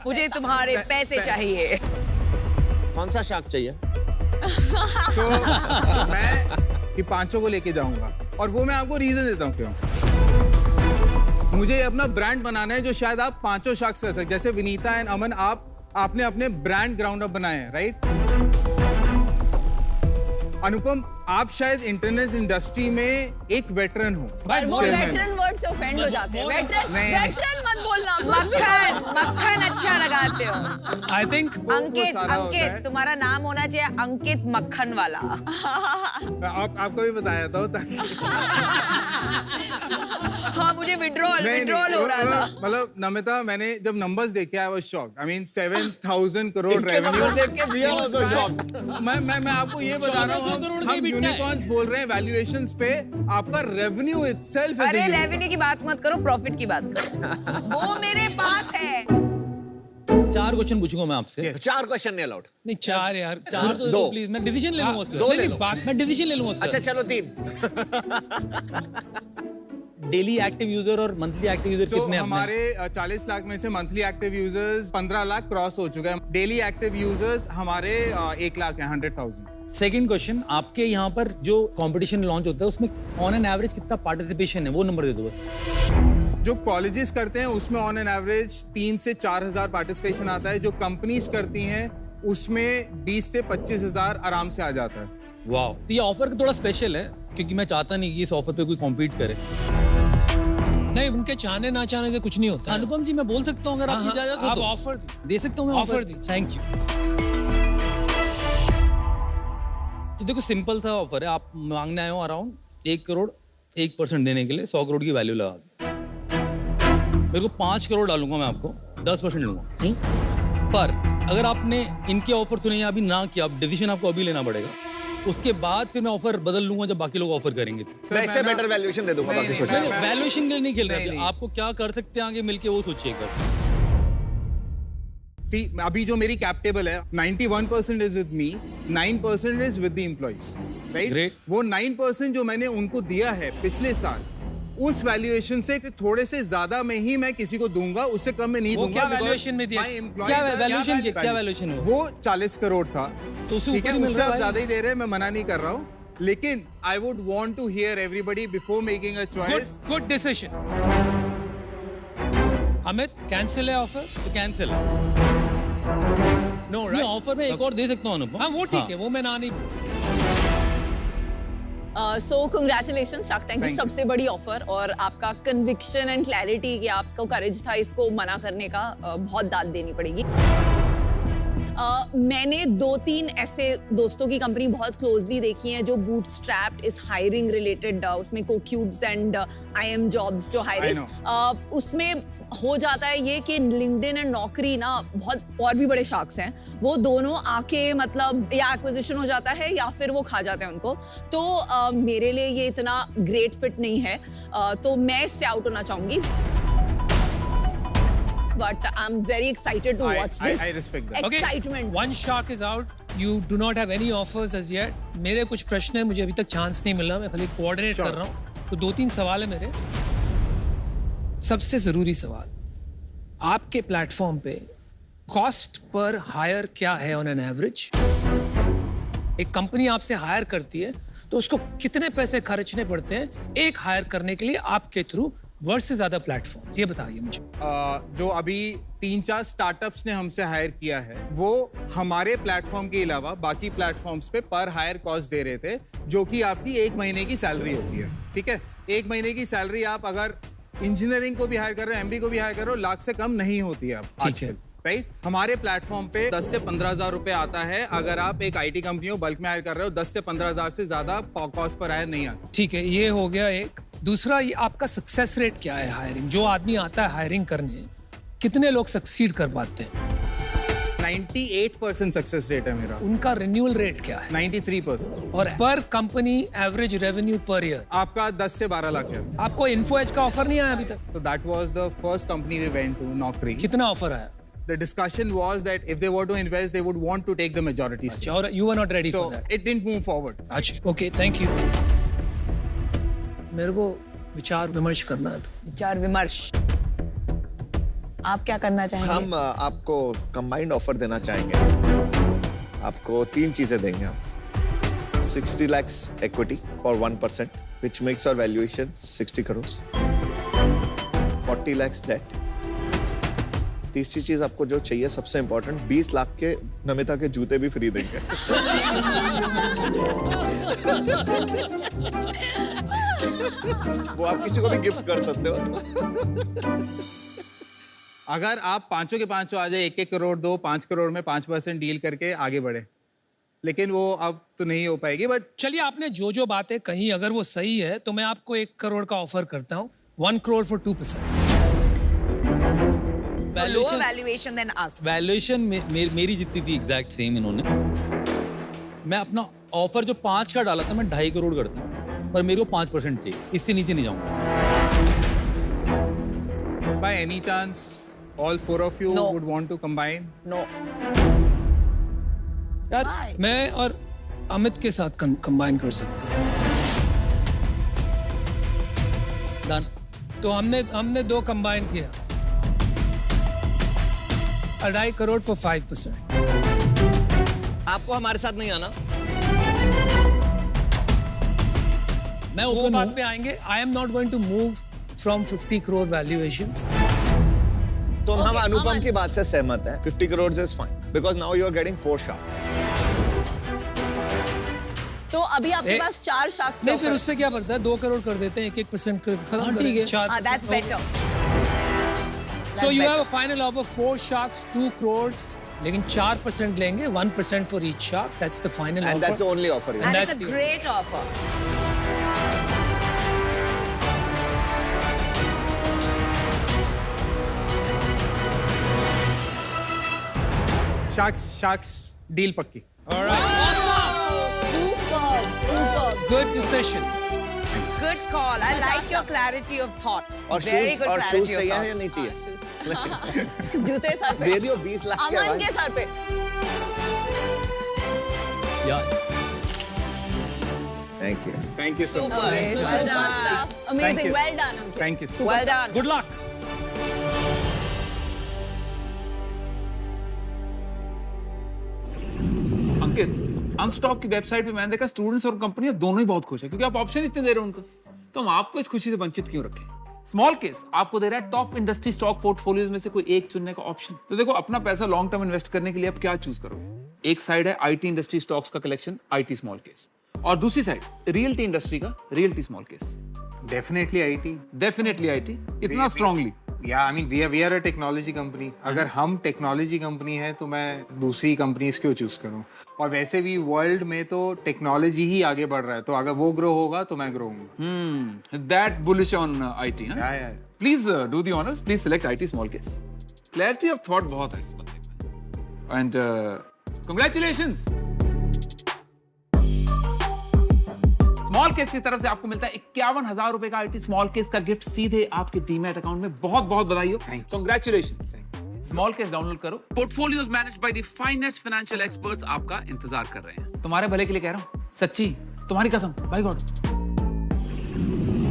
मुझे तुम्हारे पैसे चाहिए। कौन सा शार्क चाहिए? So, मैं कि 500 को लेके जाऊंगा, और वो मैं आपको रीजन देता हूँ क्यों। मुझे अपना ब्रांड बनाना है, जो शायद आप 5 शार्क्स कर सकते। जैसे विनीता एंड अमन, आपने अपने ब्रांड ग्राउंड अप बनाए हैं, राइट? अनुपम, आप शायद इंटरनेट इंडस्ट्री में एक वेटरन हो। वो वेटरन वर्ड से ऑफेंड हो जाते हैं। वेटरन मत बोलना। मक्खन अच्छा लगाते हो। आई थिंक अंकित, तुम्हारा नाम होना चाहिए अंकित मक्खन वाला। आपको भी बताया था ताकि हाँ, मुझे विड्रॉल हो रहा था। मतलब नमिता, मैंने जब नंबर्स देखे, I was shocked. I mean 7,000 crore revenue देख के भी आई वाज शॉक्ड। मैं आपको ये बता रहा हूँ, हम यूनिकॉर्न्स बोल रहे हैं वैल्यूएशंस पे, आपका रेवेन्यू इटसेल्फ। अरे रेवेन्यू की बात मत करो, प्रॉफिट की बात करो। वो मेरे पास है। 4 क्वेश्चन पूछूंगा मैं आपसे। 4 क्वेश्चन नहीं अलाउड। नहीं, 4 यार। 4 तो 2 प्लीज, मैं डिसीजन ले लूंगा उसका। 2 ले लो। मैं डिसीजन ले लूंगा उसका। अच्छा चलो 3। डेली एक्टिव यूजर और मंथली एक्टिव यूजर कितने हैं? हमारे 40 लाख में से monthly active users 15 lakh cross हो चुके हैं। डेली एक्टिव यूजर्स हमारे 1 लाख हैं, 100,000। सेकंड क्वेश्चन, आपके यहाँ पर जो कंपटीशन लॉन्च होता है उसमें ऑन एन एवरेज कितना पार्टिसिपेशन है, वो नंबर दे दो बस। जो कॉलेजेस करते हैं उसमें ऑन एन एवरेज 3 से 4 हजार पार्टिसिपेशन आता है। जो कंपनीज करती हैं उसमें 20 से 25 हजार आराम से आ जाता है। वाह, तो ये ऑफर थोड़ा स्पेशल है क्योंकि मैं चाहता नहीं कि इस ऑफर पे कोई कॉम्पीट करे। नहीं, उनके चाहने ना चाहने से कुछ नहीं होता। अनुपम जी, मैं बोल सकता हूँ अगर आपकी इजाजत हो आप तो? ऑफर दे सकता हूँ मैं ऑफर दी। Thank you. तो देखो सिंपल सा ऑफर है, आप मांगने आए हो अराउंड 1 करोड़ 1% देने के लिए 100 करोड़ की वैल्यू लगा के। मेरे को 5 करोड़ डालूंगा मैं आपको, 10% लूंगा। पर अगर आपने इनके ऑफर सुने या अभी ना किया, आप डिसीजन आपको अभी लेना पड़ेगा। उसके बाद फिर मैं ऑफर बदल लूंगा जब बाकी लोग ऑफर करेंगे। मैं इससे बेटर वैल्यूएशन दे दूंगा। वैल्यूएशन के लिए नहीं खेल रहे, आपको क्या कर सकते हैं आगे मिलके वो सोचिएगा। See, अभी जो मेरी कैप टेबल है 91% is with me, 9% is with the employees, right? वो 9% जो मैंने उनको दिया है पिछले साल, उस वैल्यूएशन से थोड़े से ज्यादा में ही मैं किसी को दूंगा, उससे कम में नहीं दूंगा। क्या वैल्यूएशन में दिया? क्या वैल्यूएशन है? वो 40 करोड़ था, तो उससे ठीक है, ऊपर उससे आप ज्यादा ही दे रहे हैं, मैं मना नहीं कर रहा हूँ, लेकिन I would want to hear everybody before making a choice. Good decision. Amit, cancel है ऑफर? तो कैंसिल है। नो राइट, ऑफर में एक और दे सकता हूँ अनुपम। हाँ वो ठीक है, वो मैं ना नहीं। सो कंग्रेचुलेशन शार्क टैंक की सबसे बड़ी ऑफर, और आपका कन्विक्शन एंड क्लैरिटी कि आपको करेज था इसको मना करने का, बहुत दाद देनी पड़ेगी। मैंने 2-3 ऐसे दोस्तों की कंपनी बहुत क्लोजली देखी है जो बूटस्ट्रैप्ड इस हायरिंग रिलेटेड, उसमें कोक्यूब्स एंड IM जॉब्स जो हायरिंग, उसमें हो जाता है ये कि लिंक्डइन एंड नौकरी ना बहुत और भी बड़े शार्क्स हैं, वो दोनों आके मतलब या एक्विजिशन हो जाता है या फिर वो खा जाते हैं उनको। तो मेरे लिए ये इतना ग्रेट फिट नहीं है, तो मैं इससे आउट होना चाहूंगी। But I'm very excited to watch this. I respect that. Excitement. One shark is out. You do not have any offers as yet. मेरे कुछ प्रश्न हैं, मुझे अभी तक चांस नहीं मिला, मैं खाली कोऑर्डिनेट कर रहा हूँ। तो 2-3 सवाल है मेरे। सबसे जरूरी सवाल, आपके प्लेटफॉर्म पे कॉस्ट पर हायर क्या है ऑन एन एवरेज? एक कंपनी आपसे हायर करती है तो उसको कितने पैसे खर्चने पड़ते हैं एक हायर करने के लिए आपके थ्रू वर्सेस अदर प्लेटफॉर्म? ये बताइए मुझे। जो अभी 3-4 स्टार्टअप्स ने हमसे हायर किया है, वो हमारे प्लेटफॉर्म के अलावा बाकी प्लेटफॉर्म्स पे पर हायर कॉस्ट दे रहे थे, जो कि आपकी 1 महीने की सैलरी होती है, ठीक है? 1 महीने की सैलरी आप अगर इंजीनियरिंग को भी हायर कर रहे हो, MBA को भी हायर कर रहे हो, लाख से कम नहीं होती है आप, ठीक है, राइट? हमारे प्लेटफॉर्म पे 10 से 15 हजार रुपए आता है अगर आप एक IT कंपनी हो, बल्क में हायर कर रहे हो, 10 से 15 हजार से ज्यादा कॉस्ट पर हायर नहीं आता। ठीक है, ये हो गया एक। दूसरा, ये आपका सक्सेस रेट क्या है हायरिंग? जो आदमी आता है हायरिंग करने, कितने लोग सक्सीड कर पाते हैं? 98% सक्सेस रेट है मेरा। उनका रिन्यूअल रेट क्या है? 93%। और पर company average revenue per year आपका 10 से 12 लाख है। आपको इन्फोएज का ऑफर नहीं आया अभी तक? तो that was the first company we went to, Naukri. कितना ऑफर आया? The discussion was that if they were to invest, they would want to take the majority stake. और you were not ready for that. So it didn't move forward. अच्छा, okay, thank you. मेरे को विचार विमर्श करना है। विचार विमर्श, आप क्या करना चाहेंगे? हम आपको कंबाइंड ऑफर देना चाहेंगे। आपको 3 चीजें देंगे हम। 60 lakhs equity for 1%, which makes our valuation 60 crores. 40 lakhs debt. तीसरी चीज आपको जो चाहिए सबसे इंपॉर्टेंट, 20 लाख के नमिता के जूते भी फ्री देंगे। वो आप किसी को भी गिफ्ट कर सकते हो। अगर आप पांचों के पांचों आ जाए, 1-1 करोड़ दो, 5 करोड़ में 5% डील करके आगे बढ़े, लेकिन वो अब तो नहीं हो पाएगी। बट चलिए, आपने जो बातें कही अगर वो सही है तो मैं आपको 1 करोड़ का ऑफर करता हूँ। 1 crore for 2%. Valuation then us. Valuation मेरी जितनी थी एग्जैक्ट सेम इन्होंने। मैं अपना ऑफर जो 5 का डाला था मैं 2.5 करोड़ करता हूँ, पर मेरे को 5% चाहिए, इससे नीचे नहीं जाऊंगा। By any chance, all 4 of you would want to combine? No. यार, मैं और अमित के साथ कंबाइन कर सकते हैं। डन। तो हमने 2 कंबाइन किया, 2.5 करोड़ for 5%। आपको हमारे साथ नहीं आना। मैं वो बात पे आएंगे। I am not going to move from 50 crore valuation। तो हम अनुपम की बात से सहमत हैं। 50 crores is fine because now you are getting 4 sharks। तो अभी आपके पास 4 sharks। नहीं, फिर उससे क्या पड़ता है, 2 करोड़ कर देते हैं, 1% खत्म करेंगे। That's better। So you have a final offer 4 sharks 2 crores, लेकिन 4% लेंगे, 1% for each shark। That's the final offer। And that's the only offer। And it's a great offer। Sharks deal पक्की। Good decision। Good call। I like your clarity of thought। और Very good shoes clarity of चाहिए thought। या नहीं चाहिए? जूते sir पे दे दियो 20 लाख के अमन के सर पे। Thank you so much। Amazing। Well done। Thank you। Well done। Good luck। अंकित, अंकस्टॉक की वेबसाइट पे मैंने देखा स्टूडेंट्स और कंपनियां दोनों ही बहुत खुश है क्योंकि आप ऑप्शन इतने दे रहे हो उनको, तो हम आपको इस खुशी से वंचित क्यों रखें? स्मॉल केस आपको दे रहा है टॉप इंडस्ट्री स्टॉक पोर्टफोलियोज में से कोई एक चुनने का ऑप्शन। तो देखो, अपना पैसा लॉन्ग टर्म इन्वेस्ट करने के लिए आप क्या चूज करोगे? एक साइड है आईटी इंडस्ट्री स्टॉक्स का कलेक्शन आईटी स्मॉल केस, और दूसरी साइड रियल्टी इंडस्ट्री का realty small case. Definitely IT. इतना strongly? Yeah, I mean, we are a technology company। अगर हम टेक्नोलॉजी कंपनी है तो मैं दूसरी कंपनीज क्यों चूज करूं? और वैसे भी वर्ल्ड में तो टेक्नोलॉजी ही आगे बढ़ रहा है, तो अगर वो ग्रो होगा तो मैं ग्रो होऊंगा। That bullish on IT, huh? Yeah। Please do the honors. Please select IT small case. Clarity of thought बहुत है इस बंदे में। And congratulations. स्मॉल केस की तरफ से आपको मिलता है 51,000 रुपए का आईटी स्मॉल केस का गिफ्ट सीधे आपके डीमैट अकाउंट में। बहुत बहुत बधाई हो। कांग्रेचुलेशंस। स्मॉल केस डाउनलोड करो। Portfolios managed by the finest financial experts आपका इंतजार कर रहे हैं। तुम्हारे भले के लिए कह रहा हूं, सच्ची, तुम्हारी कसम, बाय गॉड।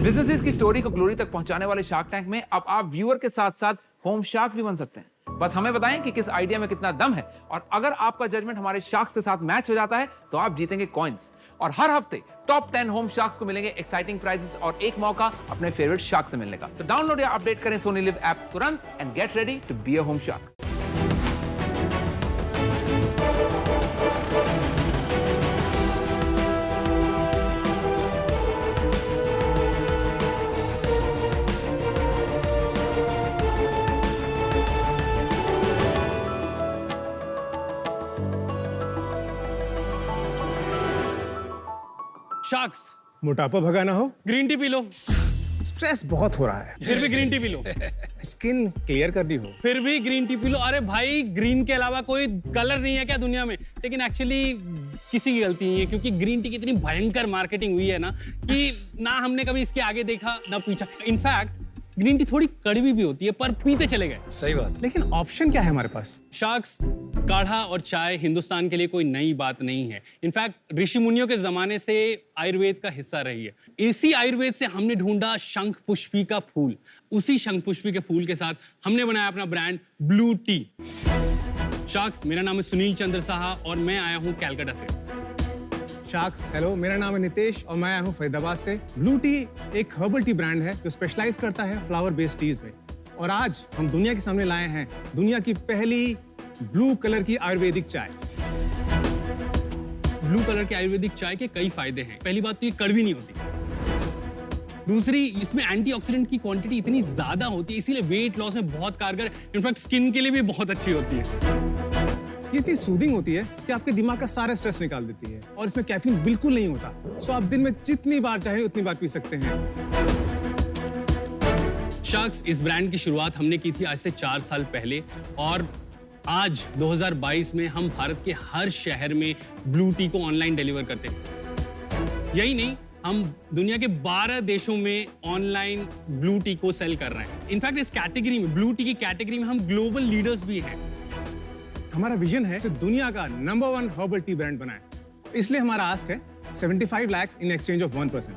बिजनेसेस की स्टोरी को ग्लोरी तक पहुंचाने वाले शार्क टैंक में अब आप व्यूअर के साथ साथ होम शार्क भी बन सकते हैं। बस हमें बताएं कि किस आइडिया में कितना दम है, और अगर आपका जजमेंट हमारे शार्क्स के साथ मैच हो जाता है तो आप जीतेंगे कॉइन्स। और हर हफ्ते टॉप 10 होम शार्क्स को मिलेंगे एक्साइटिंग प्राइजेस और एक मौका अपने फेवरेट शार्क से मिलने का। तो डाउनलोड या अपडेट करें सोनी लिव ऐप तुरंत and get ready to be a home shark. Sharks, मोटापा भगाना हो, ग्रीन टी पी लो। स्ट्रेस बहुत हो रहा है, फिर भी ग्रीन टी पी लो। स्किन क्लियर करनी हो, फिर भी ग्रीन टी पी लो। अरे भाई, ग्रीन के अलावा कोई कलर नहीं है क्या दुनिया में? लेकिन एक्चुअली किसी की गलती नहीं है, क्योंकि ग्रीन टी की इतनी भयंकर मार्केटिंग हुई है ना कि ना हमने कभी इसके आगे देखा ना पीछा। इनफैक्ट ग्रीन टी थोड़ी कड़वी भी होती है, पर पीते चले गए। सही बात। लेकिन ऑप्शन क्या है हमारे पास? शार्क्स, काढ़ा और चाय हिंदुस्तान के लिए कोई नई बात नहीं है। इनफैक्ट ऋषि मुनियों के जमाने से आयुर्वेद का हिस्सा रही है। इसी आयुर्वेद से हमने ढूंढा शंख पुष्पी का फूल। उसी शंख पुष्पी के फूल के साथ हमने बनाया अपना ब्रांड ब्लू टी। शार्क्स, मेरा नाम है सुनील चंद्र साहा और मैं आया हूँ कैलकाटा से। शार्क्स, हेलो, मेरा नाम है नितेश और मैं आया हूँ फरीदाबाद से। ब्लू टी एक हर्बल टी ब्रांड है जो स्पेशलाइज करता है फ्लावर बेस्ड टीज में। और आज हम दुनिया के सामने लाए हैं दुनिया की पहली ब्लू कलर की आयुर्वेदिक चाय। ब्लू कलर की आयुर्वेदिक चाय के कई फायदे हैं। पहली बात तो ये कड़वी नहीं होती। दूसरी, इसमें एंटीऑक्सीडेंट की क्वांटिटी इतनी ज्यादा होती है, इसीलिए वेट लॉस में बहुत कारगर, इनफैक्ट स्किन के लिए भी बहुत अच्छी होती है। ये इतनी सूदिंग होती है कि आपके दिमाग का सारा स्ट्रेस निकाल देती है, और इसमें कैफीन बिल्कुल नहीं होता। सो आप दिन में जितनी बार चाहे उतनी बार पी सकते हैं। शार्क्स, इस ब्रांड की शुरुआत हमने की थी आज से 4 साल पहले, और आज 2022 में हम भारत के हर शहर में ब्लू टी को ऑनलाइन डिलीवर करते हैं। यही नहीं, हम दुनिया के 12 देशों में ऑनलाइन ब्लू टी को सेल कर रहे हैं। इनफैक्ट इस कैटेगरी में, ब्लू टी की कैटेगरी में, हम ग्लोबल लीडर्स भी हैं। हमारा विजन है कि दुनिया का नंबर 1 हर्बल टी ब्रांड बनाए। इसलिए हमारा आस्क है 75 lakhs in exchange of 1%।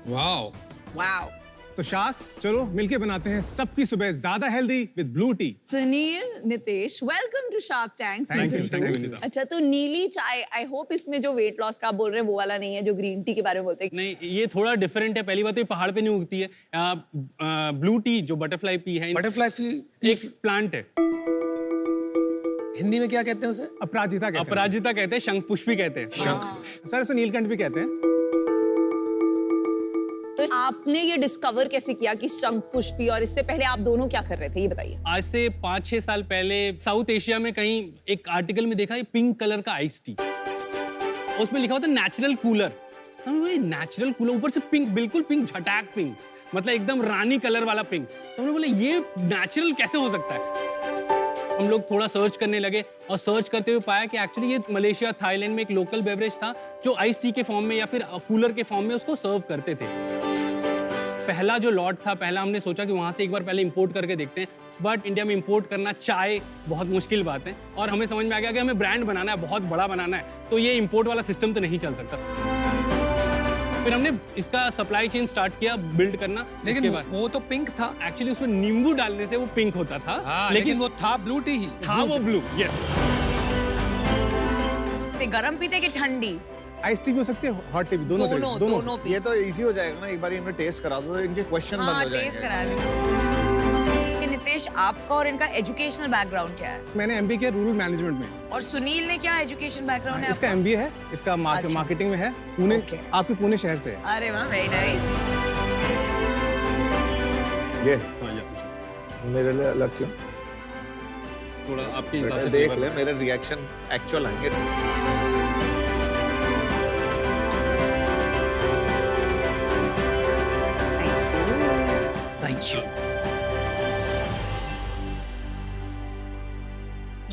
Wow, wow. So sharks, चलो मिलके बनाते हैं सबकी सुबह ज्यादा healthy with blue tea. Sunil, Nitesh, welcome to Shark Tank season 2। अच्छा, तो नीली चाय, आई होप इसमें जो वेट लॉस का आप बोल रहे हैं वो वाला नहीं है जो ग्रीन टी के बारे में बोलते हैं। नहीं, ये थोड़ा डिफरेंट है। पहली बात तो ये पहाड़ पे नहीं उगती है। ब्लू टी जो बटरफ्लाई पी है, बटरफ्लाई एक प्लांट है। हिंदी में क्या कहते हैं उसे? अपराजिता कहते हैं। अपराजिता कहते हैं, शंख पुष्पी कहते हैं। शंख सर उसे नीलकंठ भी कहते हैं। तो आपने ये डिस्कवर कैसे किया कि शंख पुष्पी, और इससे पहले आप दोनों क्या कर रहे थे ये बताइए। आज से 5-6 साल पहले साउथ एशिया में कहीं एक आर्टिकल में देखा पिंक कलर का आइस टी, उसमें लिखा होता नेचुरल कूलर। नेचुरल कूलर, ऊपर से पिंक, बिल्कुल पिंक, झटाक पिंक, मतलब एकदम रानी कलर वाला पिंक। तो हमने बोला ये नेचुरल कैसे हो सकता है। हम लोग थोड़ा सर्च करने लगे और सर्च करते हुए पाया कि एक्चुअली ये मलेशिया, थाईलैंड में एक लोकल बेवरेज था जो आइस टी के फॉर्म में या फिर कूलर के फॉर्म में उसको सर्व करते थे। पहला जो लॉट था, पहला हमने सोचा कि वहां से एक बार पहले इंपोर्ट करके देखते हैं, बट इंडिया में इंपोर्ट करना चाय बहुत मुश्किल बात है और हमें समझ में आ गया कि हमें ब्रांड बनाना है, बहुत बड़ा बनाना है, तो ये इंपोर्ट वाला सिस्टम तो नहीं चल सकता। फिर हमने इसका सप्लाई चेन स्टार्ट किया बिल्ड करना। लेकिन वो तो पिंक था। एक्चुअली उसमें नींबू डालने से वो पिंक होता था। हाँ, लेकिन वो था ब्लू टी ही था, वो ब्लू। यस। से गरम पीते कि ठंडी? आइस टी भी हो सकती है, हॉट टी भी, दोनों। ये तो इजी हो जाएगा ना, एक बार इनमें टेस्ट करा दो, इनके क्वेश्चन बंद हो जाएंगे। टेस्ट करा दो। नितेश, आपका और इनका एजुकेशनल बैकग्राउंड क्या है? मैंने एमबीए किया रूरल मैनेजमेंट में। और सुनील ने क्या एजुकेशन बैकग्राउंड है? इसका एमबीए है, इसका मार्केटिंग में है, पुणे, आपके पुणे शहर से है। अरे वाह, वेरी नाइस। ये मेरे लिए अलग क्यों? थोड़ा आपके हिसाब से देख ले, मेरे रिएक्शन एक्चुअल आएंगे।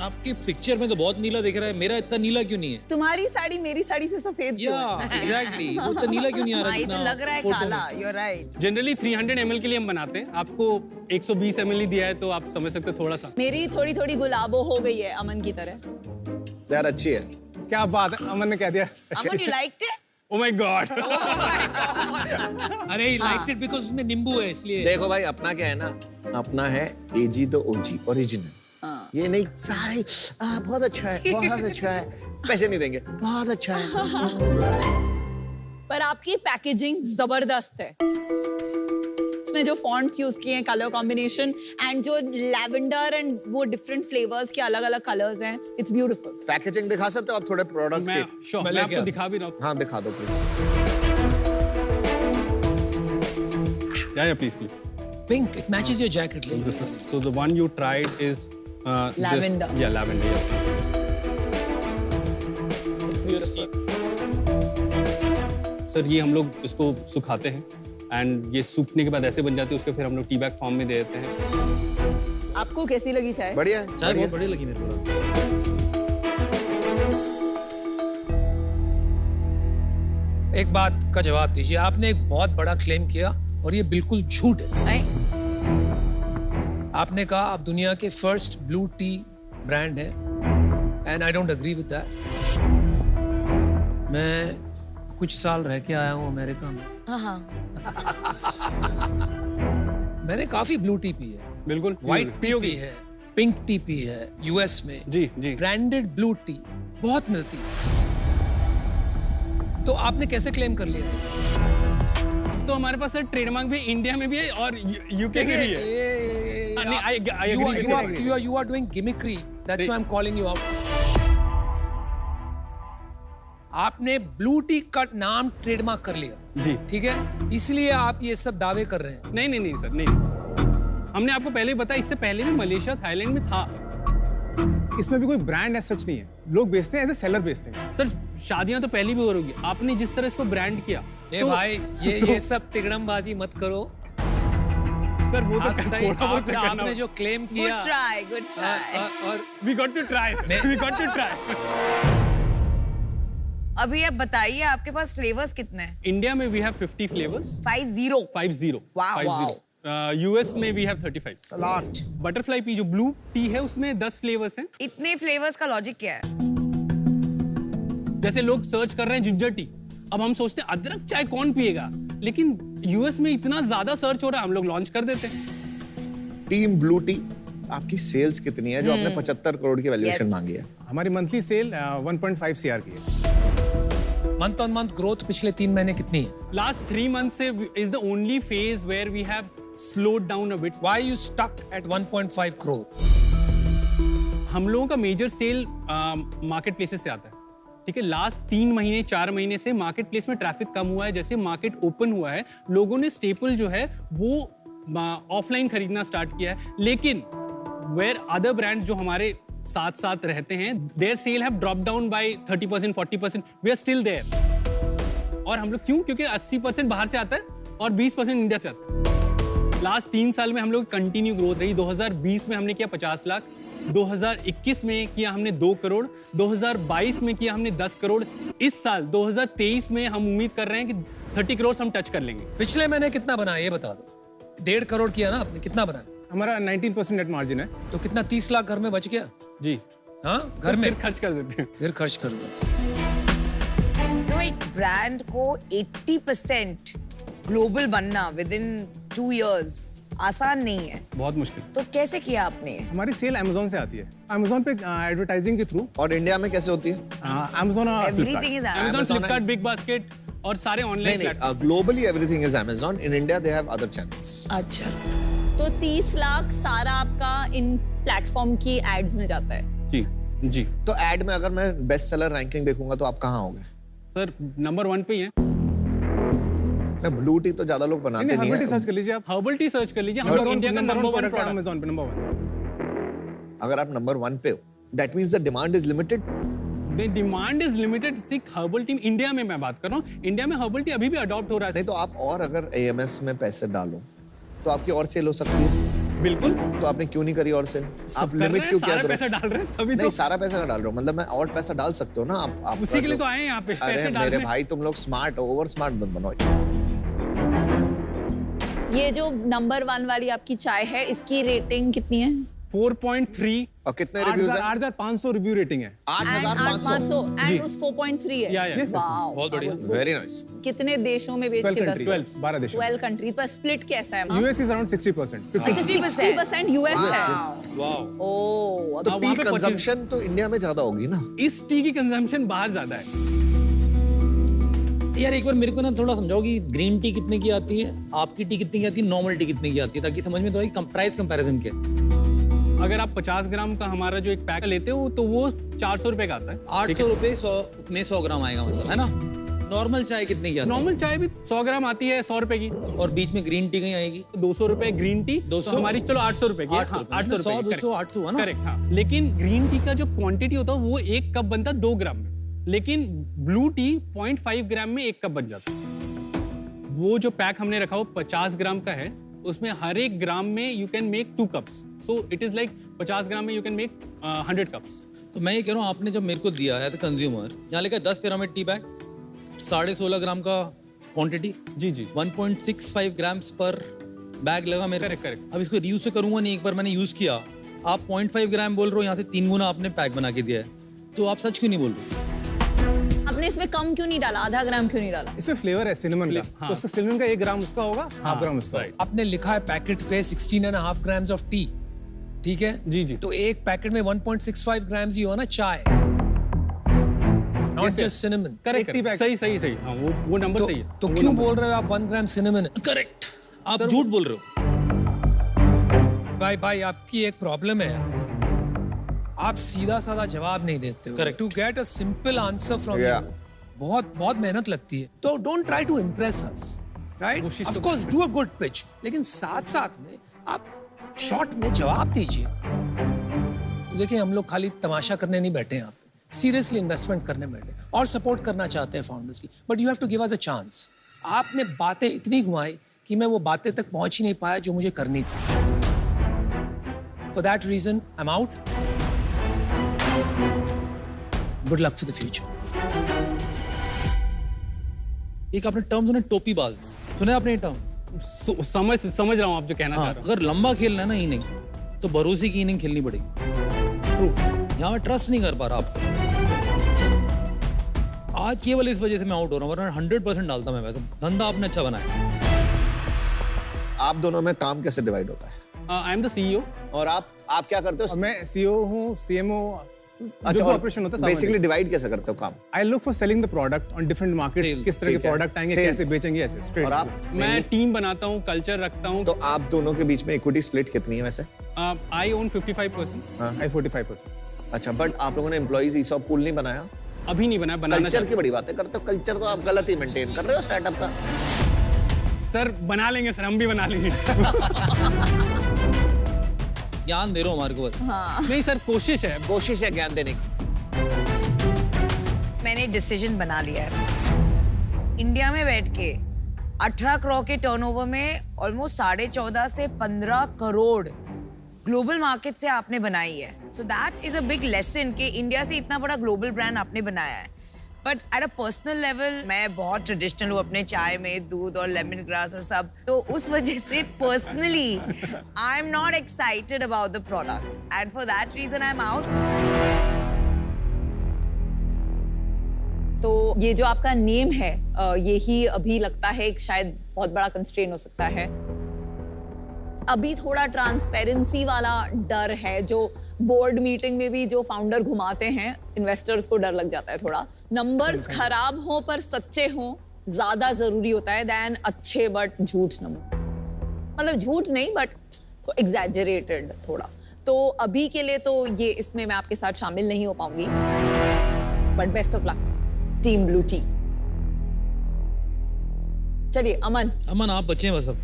आपकी पिक्चर में तो बहुत नीला दिख रहा है, मेरा इतना नीला क्यों नहीं है? तुम्हारी साड़ी मेरी साड़ी से सफेद क्यों है? एग्जैक्टली, वो तो नीला क्यों नहीं आ रहा? ये तो लग रहा है काला। You're right। जनरली 300 ml के लिए हम बनाते हैं, आपको 120 ml ही दिया है तो आप समझ सकते हो थोड़ा सा। मेरी थोड़ी थोड़ी गुलाबो हो गई है अमन की तरह। यार अच्छी है। क्या बात है, अमन ने कह दिया। अमन, you liked it? Oh my God! अरे he liked it because उसमें नींबू है इसलिए। देखो भाई, अपना क्या है ना, अपना है एजी तो ओजी, ओरिजिनल। ये नहीं सारे बहुत अच्छा है, बहुत अच्छा है, पैसे नहीं देंगे, बहुत अच्छा है। पर आपकी पैकेजिंग जबरदस्त है। इसमें जो फॉन्ट्स यूज किए हैं, कलर कॉम्बिनेशन एंड जो लैवेंडर एंड वो डिफरेंट फ्लेवर्स के अलग-अलग कलर्स हैं, इट्स ब्यूटीफुल। पैकेजिंग दिखा सकते हो आप थोड़े प्रोडक्ट के? मैं आपको दिखा भी रहा हूं। हाँ, दिखा दो please. Yeah, please. Pink, it matches your jacket. So the one you tried is lavender. Yeah, lavender. Sir, ये हम लोग इसको सुखाते हैं एंड ये सूखने के बाद ऐसे बन जाती है, उसको फिर हम लोग टी बैग फॉर्म में दे देते हैं। आपको कैसी लगी चाय? बढ़िया है। चाय बहुत बढ़िया लगी मेरे को। एक बात का जवाब दीजिए, आपने एक बहुत बड़ा क्लेम किया और ये बिल्कुल झूठ है। आपने कहा आप दुनिया के फर्स्ट ब्लू टी ब्रांड है and I don't agree with that. मैं कुछ साल रह के आया हूँ अमेरिका में। मैंने काफी ब्लू टी पी है, बिल्कुल व्हाइट टी पी है, पिंक टी पी है यूएस में। जी। ब्रांडेड ब्लू टी बहुत मिलती है, तो आपने कैसे क्लेम कर लिया? तो हमारे पास सर ट्रेडमार्क भी इंडिया में भी है और यूके में भी है। नहीं, I agree. You are doing gimmickry. That's why I'm calling you out. आपने ब्लू टी का नाम ट्रेडमार्क कर लिया। जी। ठीक है, इसलिए आप ये सब दावे कर रहे हैं। नहीं सर, नहीं। हमने आपको पहले ही बताया, इससे पहले भी मलेशिया, थाईलैंड में था। इसमें भी कोई ब्रांड है सच नहीं है, लोग बेचते हैं, एज ए सेलर बेचते हैं। सर, शादियां तो पहली भी हो रही, आपने जिस तरह इसको ब्रांड किया। ए भाई, ये सब तिगड़मबाजी मत करो सर, वो तो सही। आपने जो क्लेम किया, गुड ट्राई। और वी गॉट टू ट्राई। अभी आप बताइए, आपके पास फ्लेवर्स कितने हैं? इंडिया में we have 50 flavours. 50? Wow. US में we have 35। It's a lot. Butterfly pea जो ब्लू टी है उसमें 10 फ्लेवर्स हैं। इतने फ्लेवर्स का लॉजिक क्या है? जैसे लोग सर्च कर रहे हैं जिंजर टी, अब हम सोचते हैं अदरक चाय कौन पिएगा, लेकिन यूएस में इतना ज्यादा सर्च हो रहा है, हम लोग लॉन्च कर देते हैं। टीम ब्लू टी, आपकी सेल्स कितनी है जो आपने 75 करोड़ की वैल्यूएशन मांगी है? हमारी मंथली सेल 1.5 CR की है। मंथ ऑन मंथ ग्रोथ पिछले 3 महीने कितनी है? Last 3 months से is the only phase where we have slowed down a bit. Why you stuck at 1.5 crore? हम लोगों का मेजर सेल मार्केट प्लेसेस से आता है, ठीक है। लास्ट 3 महीने 4 महीने से मार्केट प्लेस में ट्रैफिक कम हुआ है। जैसे मार्केट ओपन हुआ है, लोगों ने स्टेपल जो है वो ऑफलाइन खरीदना स्टार्ट किया है। लेकिन वेयर अदर ब्रांड जो हमारे साथ साथ रहते हैं, their sale have drop down by 30% 40%, we are still there. और हम लोग क्यों? क्योंकि 80% बाहर से आता है और 20% इंडिया से आता है। लास्ट 3 साल में हम लोग कंटिन्यू ग्रोथ रही। 2020 में हमने किया 50 लाख, 2021 में किया हमने 2 करोड़, 2022 में किया हमने 10 करोड़। इस साल 2023 में हम उम्मीद कर रहे हैं कि 30 करोड़ हम टच कर लेंगे। पिछले महीने कितना बनाया ये बता दो। 1.5 करोड़ किया ना आपने, कितना बनाया? हमारा 19% नेट मार्जिन है। तो कितना 30 लाख घर में बच गया? जी हाँ, घर में फिर खर्च कर देते हैं। फिर खर्च कर दो। तो एक ब्रांड को 80% ग्लोबल बनना विद इन 2 years आसान नहीं है, बहुत मुश्किल। तो कैसे किया आपने? हमारी सेल अमेज़न से आती है, अमेज़न पे एडवर्टाइजिंग के थ्रू। और इंडिया में कैसे होती है? अमेज़न और Everything is Amazon. Amazon, Flipkart, big basket और सारे online platform. Globally everything is Amazon, in India they have other channels. अच्छा, तो 30 लाख सारा आपका इन प्लेटफॉर्म की एड्स में जाता है? जी जी। तो एड में अगर मैं बेस्ट सेलर रैंकिंग देखूंगा तो आप कहाँ होंगे? सर नंबर 1 पे ही है। ब्लू टी तो ज्यादा लोग बनाते नहीं हर्बल टी है। सर्च कर लीजिए आप, हर्बल टी सर्च कर लीजिए, हम लोग इंडिया का नंबर 1 प्रोडक्ट है अमेज़न पे, नंबर 1। अगर आप नंबर 1 पे हो, that means the demand is limited. Demand is limited. सिर्फ हर्बल टी इंडिया में मैं बात कर रहा हूँ, इंडिया में हर्बल टी अभी भी अडॉप्ट हो रहा है। नहीं तो आप और अगर AMS में पैसे डालो तो आपकी और सेल हो सकती है। बिल्कुल। तो आपने क्यों नहीं करी और सेल? आप लिमिट क्यों क्या करो? पैसा डाल रहे हैं तभी नहीं, तो। सारा पैसा डाल रहा हूँ, मतलब मैं और पैसा डाल सकते हो ना आप उसी के लिए तो आए हैं यहाँ पे, पैसे अरे डालने। मेरे भाई तुम लोग स्मार्ट, ओवर स्मार्ट मत बनो। ये जो नंबर 1 वाली आपकी चाय है, इसकी रेटिंग कितनी है? 4.3। और कितने रिव्यूज हैं? 8,500 रिव्यू रेटिंग है। 8,500 एंड उस 4.3 है। वाओ, बहुत बढ़िया, वेरी नाइस। कितने देशों में बेच के 12 देशों। 12 कंट्री पर स्प्लिट कैसा है? US is around 60%। 60% US है। वाओ। ओह, तो टी कंजम्पशन तो इंडिया में ज्यादा होगी ना? इस टी की कंजम्पशन बाहर ज्यादा है। यार एक बार मेरे को ना थोड़ा समझाओ कि ग्रीन टी कितने की आती है, आपकी टी कितने की आती है, नॉर्मल टी कितने की आती है, ताकि समझ में तो आए प्राइस कंपैरिजन क्या है। अगर आप 50 ग्राम का हमारा जो एक पैक लेते हो तो वो 400 रुपए का आता है। 800 रुपए में 100 ग्राम आएगा, मतलब है ना। नॉर्मल चाय कितने की आती है? नॉर्मल चाय भी 100 ग्राम आती है 100 रुपए की। और बीच में ग्रीन टी कहीं आएगी 200 रुपए ग्रीन टी। 200 तो हमारी चलो 800 रुपए की। 800 800 200 800 है ना। करेक्ट, हाँ। लेकिन ग्रीन टी का जो क्वांटिटी होता है वो 1 कप बनता है 2 ग्राम में, लेकिन ब्लू टी 0.5 ग्राम में 1 कप बन जाता है। वो जो पैक हमने रखा वो 50 ग्राम का है, उसमें हर एक ग्राम में you can make 2 cups, so it is like 50 ग्राम में यू कैन मेक 100 कप्स। तो मैं ये कह रहा हूँ, आपने जब मेरे को दिया है कंज्यूमर, यहाँ लिखा 10 पिरामिड टी बैग, 16.5 ग्राम का क्वांटिटी। जी जी। 1.65 ग्राम्स पर बैग लगा मेरे। करेक्ट। अब इसको यूज तो करूंगा नहीं, एक बार मैंने यूज किया, आप 0.5 ग्राम बोल रहे हो, यहाँ से 3 गुना आपने पैक बना के दिया है, तो आप सच क्यों नहीं बोल रहे? आपने इसमें कम क्यों नहीं डाला, आधा ग्राम क्यों नहीं डाला? इसमें फ्लेवर है सिनेमन का, तो उसका सिनेमन का 1 ग्राम उसका होगा, हाफ ग्राम उसका। आपने लिखा है पैकेट पे 16.5 ग्राम्स ऑफ टी, ठीक है? जी जी। तो एक पैकेट में 1.65 ग्राम्स ही हो ना चाय, नॉट जस्ट सिनेमन। करेक्ट, सही सही सही, हाँ वो नंबर सही है। तो क्यों बोल रहे हो आप 1 ग्राम सिनेमन? करेक्ट, आप झूठ बोल रहे हो। भाई आपकी एक प्रॉब्लम है, आप सीधा साधा जवाब नहीं देते हो। Correct. To get a simple answer from you बहुत मेहनत लगती है, तो don't try to impress us, right? Of course do a good pitch, लेकिन साथ साथ में आप शॉर्ट में जवाब दीजिए। देखिए, हम लोग खाली तमाशा करने नहीं बैठे हैं, आप सीरियसली इन्वेस्टमेंट करने बैठे और सपोर्ट करना चाहते हैं फाउंडर्स की, but you have to give us a chance. आपने बातें इतनी घुमाई कि मैं वो बातें तक पहुंच ही नहीं पाया जो मुझे करनी थी। For that reason I am out. Good luck for the future. एक आपने टर्म सुना, टोपीबाज, सुना आपने ये टर्म? समझ रहा हूँ आप जो कहना चाह रहे हो। अगर लंबा खेलना है ना इनिंग, तो भरोसे की इनिंग खेलनी पड़ेगी। यहाँ ट्रस्ट नहीं कर पा रहा आपको। आज केवल इस वजह से मैं आउट हो रहा हूँ, वरना 100% डालता मैं पैसा। धंधा आपने अच्छा बनाया। आप दोनों में काम कैसे डिवाइड होता है? I am the CEO. और आप क्या करते हो? मैं सीईओ हूँ, सीएमओ, अच्छा, ऑपरेशन होता है। बेसिकली डिवाइड कैसे करते हो काम? I look for selling the product on different markets, किस तरह के प्रोडक्ट आएंगे, कैसे बेचेंगे, ऐसे स्ट्रेट। और आप? मैं टीम बनाता हूँ, कल्चर रखता हूँ। तो आप दोनों के बीच में इक्विटी स्प्लिट कितनी है वैसे? आई ओन 55%, आई 45%। अच्छा, बट आप लोगों ने एम्प्लॉइज ईसॉप पूल नहीं बनाया? अभी नहीं बनाया, बनाना। कल्चर की बड़ी बातें करते हो। कल्चर तो आप गलत ही मेंटेन कर रहे हो स्टार्टअप का। सर बना लेंगे सर, हम भी बना लेंगे। ज्ञान दे रहे हो हमारे को बस। हाँ। नहीं सर, कोशिश है ज्ञान देने की। मैंने डिसीजन बना लिया है। इंडिया में बैठ के 18 करोड़ के टर्नओवर में ऑलमोस्ट 14.5 से 15 करोड़ ग्लोबल मार्केट से आपने बनाई है। So that is a big lesson कि इंडिया से इतना बड़ा ग्लोबल ब्रांड आपने बनाया है। But at a personal level मैं बहुत ट्रेडिशनल हूँ अपने चाय में दूध और लेमन ग्रास और सब, तो उस वजह से personally I am not excited about the product and for that reason I am out. तो ये जो आपका नेम है, यही अभी लगता है शायद बहुत बड़ा कंस्ट्रेन हो सकता है। अभी थोड़ा ट्रांसपेरेंसी वाला डर है, जो बोर्ड मीटिंग में भी जो फाउंडर घुमाते हैं, इन्वेस्टर्स को डर लग जाता है थोड़ा। नंबर्स खराब हो पर सच्चे हो ज्यादा जरूरी होता है देन अच्छे बट झूठ नंबर। मतलब झूठ नहीं बट एग्जैजरेटेड थोड़ा। तो अभी के लिए तो ये इसमें मैं आपके साथ शामिल नहीं हो पाऊंगी, but best of luck team blue T. चलिए अमन आप बचे बस। अब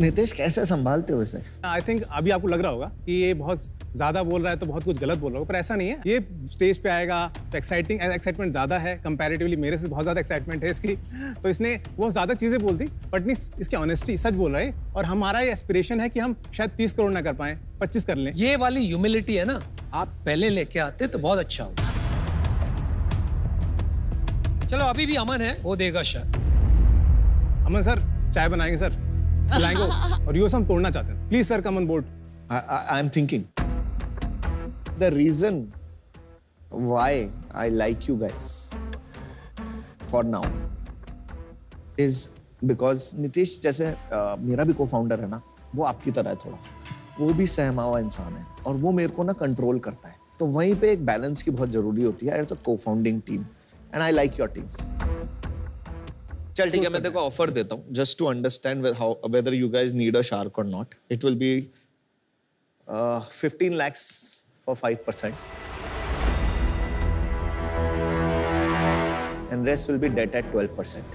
नितेश कैसे संभालते हो इसे? आई थिंक अभी आपको लग रहा होगा कि ये बहुत ज्यादा बोल रहा है तो बहुत कुछ गलत बोल रहा होगा, पर ऐसा नहीं है। ये स्टेज पे आएगा तो एक्साइटमेंट ज्यादा है कंपैरेटिवली, मेरे से बहुत ज्यादा एक्साइटमेंट है इसकी। तो इसने बहुत ज्यादा चीजें बोल दी, बट नहीं, इसकी ऑनेस्टी सच बोल रहा है। और हमारा ये एस्पिरेशन है कि हम शायद 30 करोड़ ना कर पाए, 25 कर लें। ये वाली ह्यूमिलिटी है ना, आप पहले लेके आते तो बहुत अच्छा होता। चलो अभी भी अमन है, वो देगा शायद। अमन सर चाय बनाएंगे सर, लाएंगे और यूएस हम तोड़ना चाहते हैं। Please sir come on board. I am thinking the reason why I like you guys for now is because Nitesh जैसे मेरा भी को फाउंडर है ना, वो आपकी तरह है थोड़ा, वो भी सहमा हुआ इंसान है और वो मेरे को ना कंट्रोल करता है। तो वहीं पे एक बैलेंस की बहुत जरूरी होती है as a co founding team, and I like your team. चल ठीक है, मैं तेरे को ऑफर देता हूँ just to understand whether you guys need a shark or not. It will be 15 lakhs for 5%, and rest will be debt at 12%.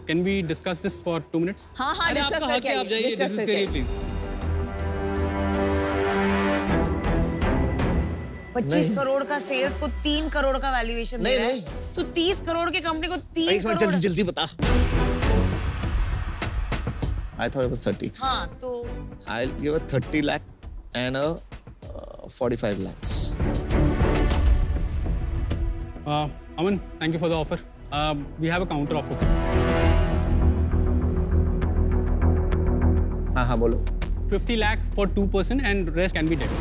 Can we discuss this for 2 minutes? हाँ अरे आपका हक है, आप जाइए डिस्कस करिए प्लीज। 25 करोड़ का सेल्स को 3 करोड़ का वैल्यूएशन दे रहा है, तो 30 करोड़ की कंपनी को 3 करोड़। जल्दी बता। I thought it was 30. हाँ तो I'll give a 30 lakh and a 45 lakhs. Aman, thank you for the offer. We have a counter offer. हाँ बोलो। 50 lakh for 2% and rest can be debt.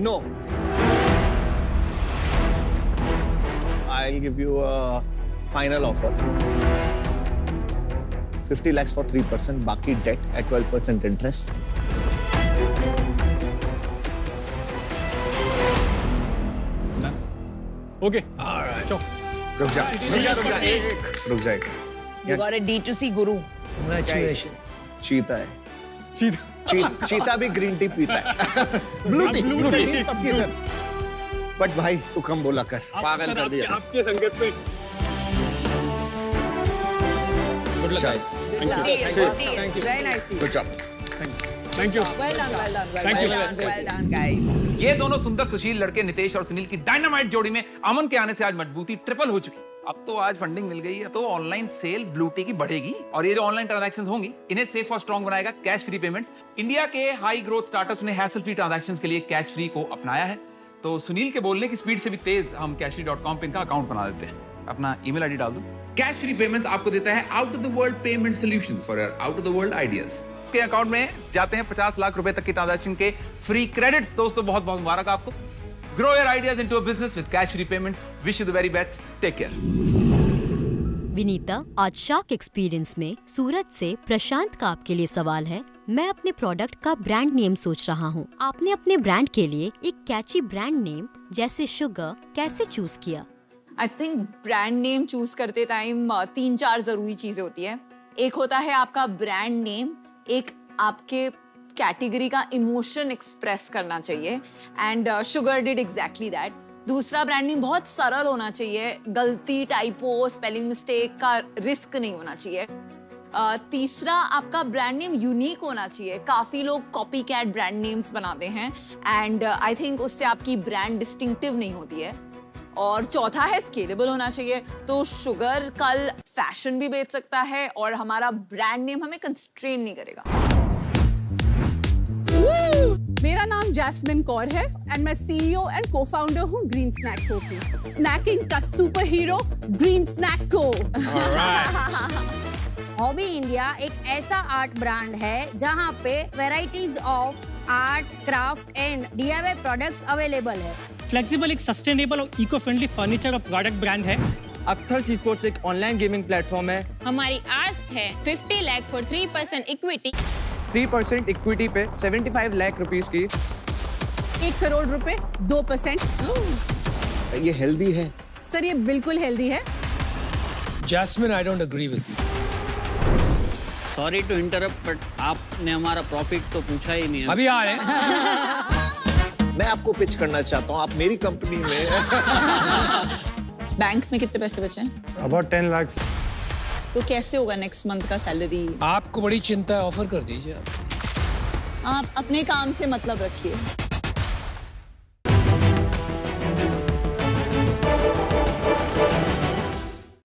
No. I'll give you a final offer. 50 lakhs for 3%, बाकी debt at 12% interest. Okay. All right. Sure. रुक जा। You got a D2C guru. Congratulations. चीता है। चीता भी green T पीता है। Blue T. But भाई तू कम बोला कर, पागल कर दिया। आपके संगत में। Good luck. Very nice. Good job. Thank you. Well done. Thank you. Well done, guys. ये दोनों सुंदर सुशील लड़के नितेश और सुनील की डायनामाइट जोड़ी में अमन के आने से आज मजबूती ट्रिपल हो चुकी। अब तो आज फंडिंग मिल गई है तो ऑनलाइन सेल ब्लूटी की बढ़ेगी और ये जो ऑनलाइन ट्रांजैक्शंस होंगी इन्हें सेफ और स्ट्रांग बनाएगा कैश फ्री पेमेंट्स। इंडिया के हाई ग्रोथ स्टार्टअप्स ने हैसल फ्री ट्रांजैक्शंस के लिए कैश फ्री को अपनाया है। तो सुनील के बोलने की स्पीड से भी तेज हम cashfree.com पे इनका अकाउंट बना देते हैं। अपना ईमेल आईडी डाल दो। कैश फ्री पेमेंट्स आपको देता है out of the world payment solutions for your out of the world ideas. के अकाउंट में जाते हैं 50 लाख रुपए तक के ट्रांजैक्शन के फ्री क्रेडिट्स। दोस्तों बहुत बहुत मुबारक आपको। Grow your ideas into a business with cash free payments. Wish you the very best. Take care. Vineeta, आज शार्क एक्सपीरियंस में सूरत से प्रशांत का आपके लिए सवाल है। मैं अपने प्रोडक्ट का ब्रांड नेम सोच रहा हूँ। आपने अपने ब्रांड के लिए एक कैची ब्रांड नेम जैसे शुगर कैसे चूज किया? I think brand name choose करते टाइम 3-4 जरूरी चीजें होती है। एक होता है आपका ब्रांड नेम, एक आपके कैटेगरी का इमोशन एक्सप्रेस करना चाहिए and sugar did exactly that. दूसरा, ब्रांड नेम बहुत सरल होना चाहिए, गलती, टाइपो, स्पेलिंग मिस्टेक का रिस्क नहीं होना चाहिए। तीसरा, आपका ब्रांड नेम यूनिक होना चाहिए। काफी लोग कॉपी कैट ब्रांड नेम्स बनाते हैं एंड आई थिंक उससे आपकी ब्रांड डिस्टिंक्टिव नहीं होती है। और चौथा है स्केलेबल होना चाहिए। तो शुगर कल फैशन भी बेच सकता है और हमारा ब्रांड नेम हमें कंस्ट्रेन नहीं करेगा। मेरा नाम जैस्मिन कौर है एंड मैं CEO एंड को-फाउंडर हूँ ग्रीन स्नैक को की। स्नैकिंग का सुपर हीरो ग्रीन स्नैक को। हॉबी इंडिया एक ऐसा आर्ट ब्रांड है जहाँ पे varieties of art, craft and DIY products available है। फ्लेक्सिबल एक सस्टेनेबल और इको फ्रेंडली फर्नीचर और प्रोडक्ट ब्रांड है। अख्तर स्पोर्ट्स एक ऑनलाइन गेमिंग प्लेटफॉर्म है। हमारी आस्क है 50 लाख फॉर 3% इक्विटी। 3% इक्विटी पे 75 लाख रुपीस की। 1 करोड़ रुपए 2%। ये हेल्दी है सर? ये बिल्कुल हेल्दी है। Jasmine, I don't agree with you. Sorry to interrupt but आपने हमारा प्रॉफिट तो पूछा ही नहीं है। अभी आ रहे हैं। मैं आपको पिच करना चाहता हूँ, आप मेरी कंपनी में बैंक में कितने पैसे बचे हैं? About 10 lakhs। तो कैसे होगा नेक्स्ट मंथ का सैलरी? आपको बड़ी चिंता है, ऑफर कर दीजिए। आप अपने काम से मतलब रखिए।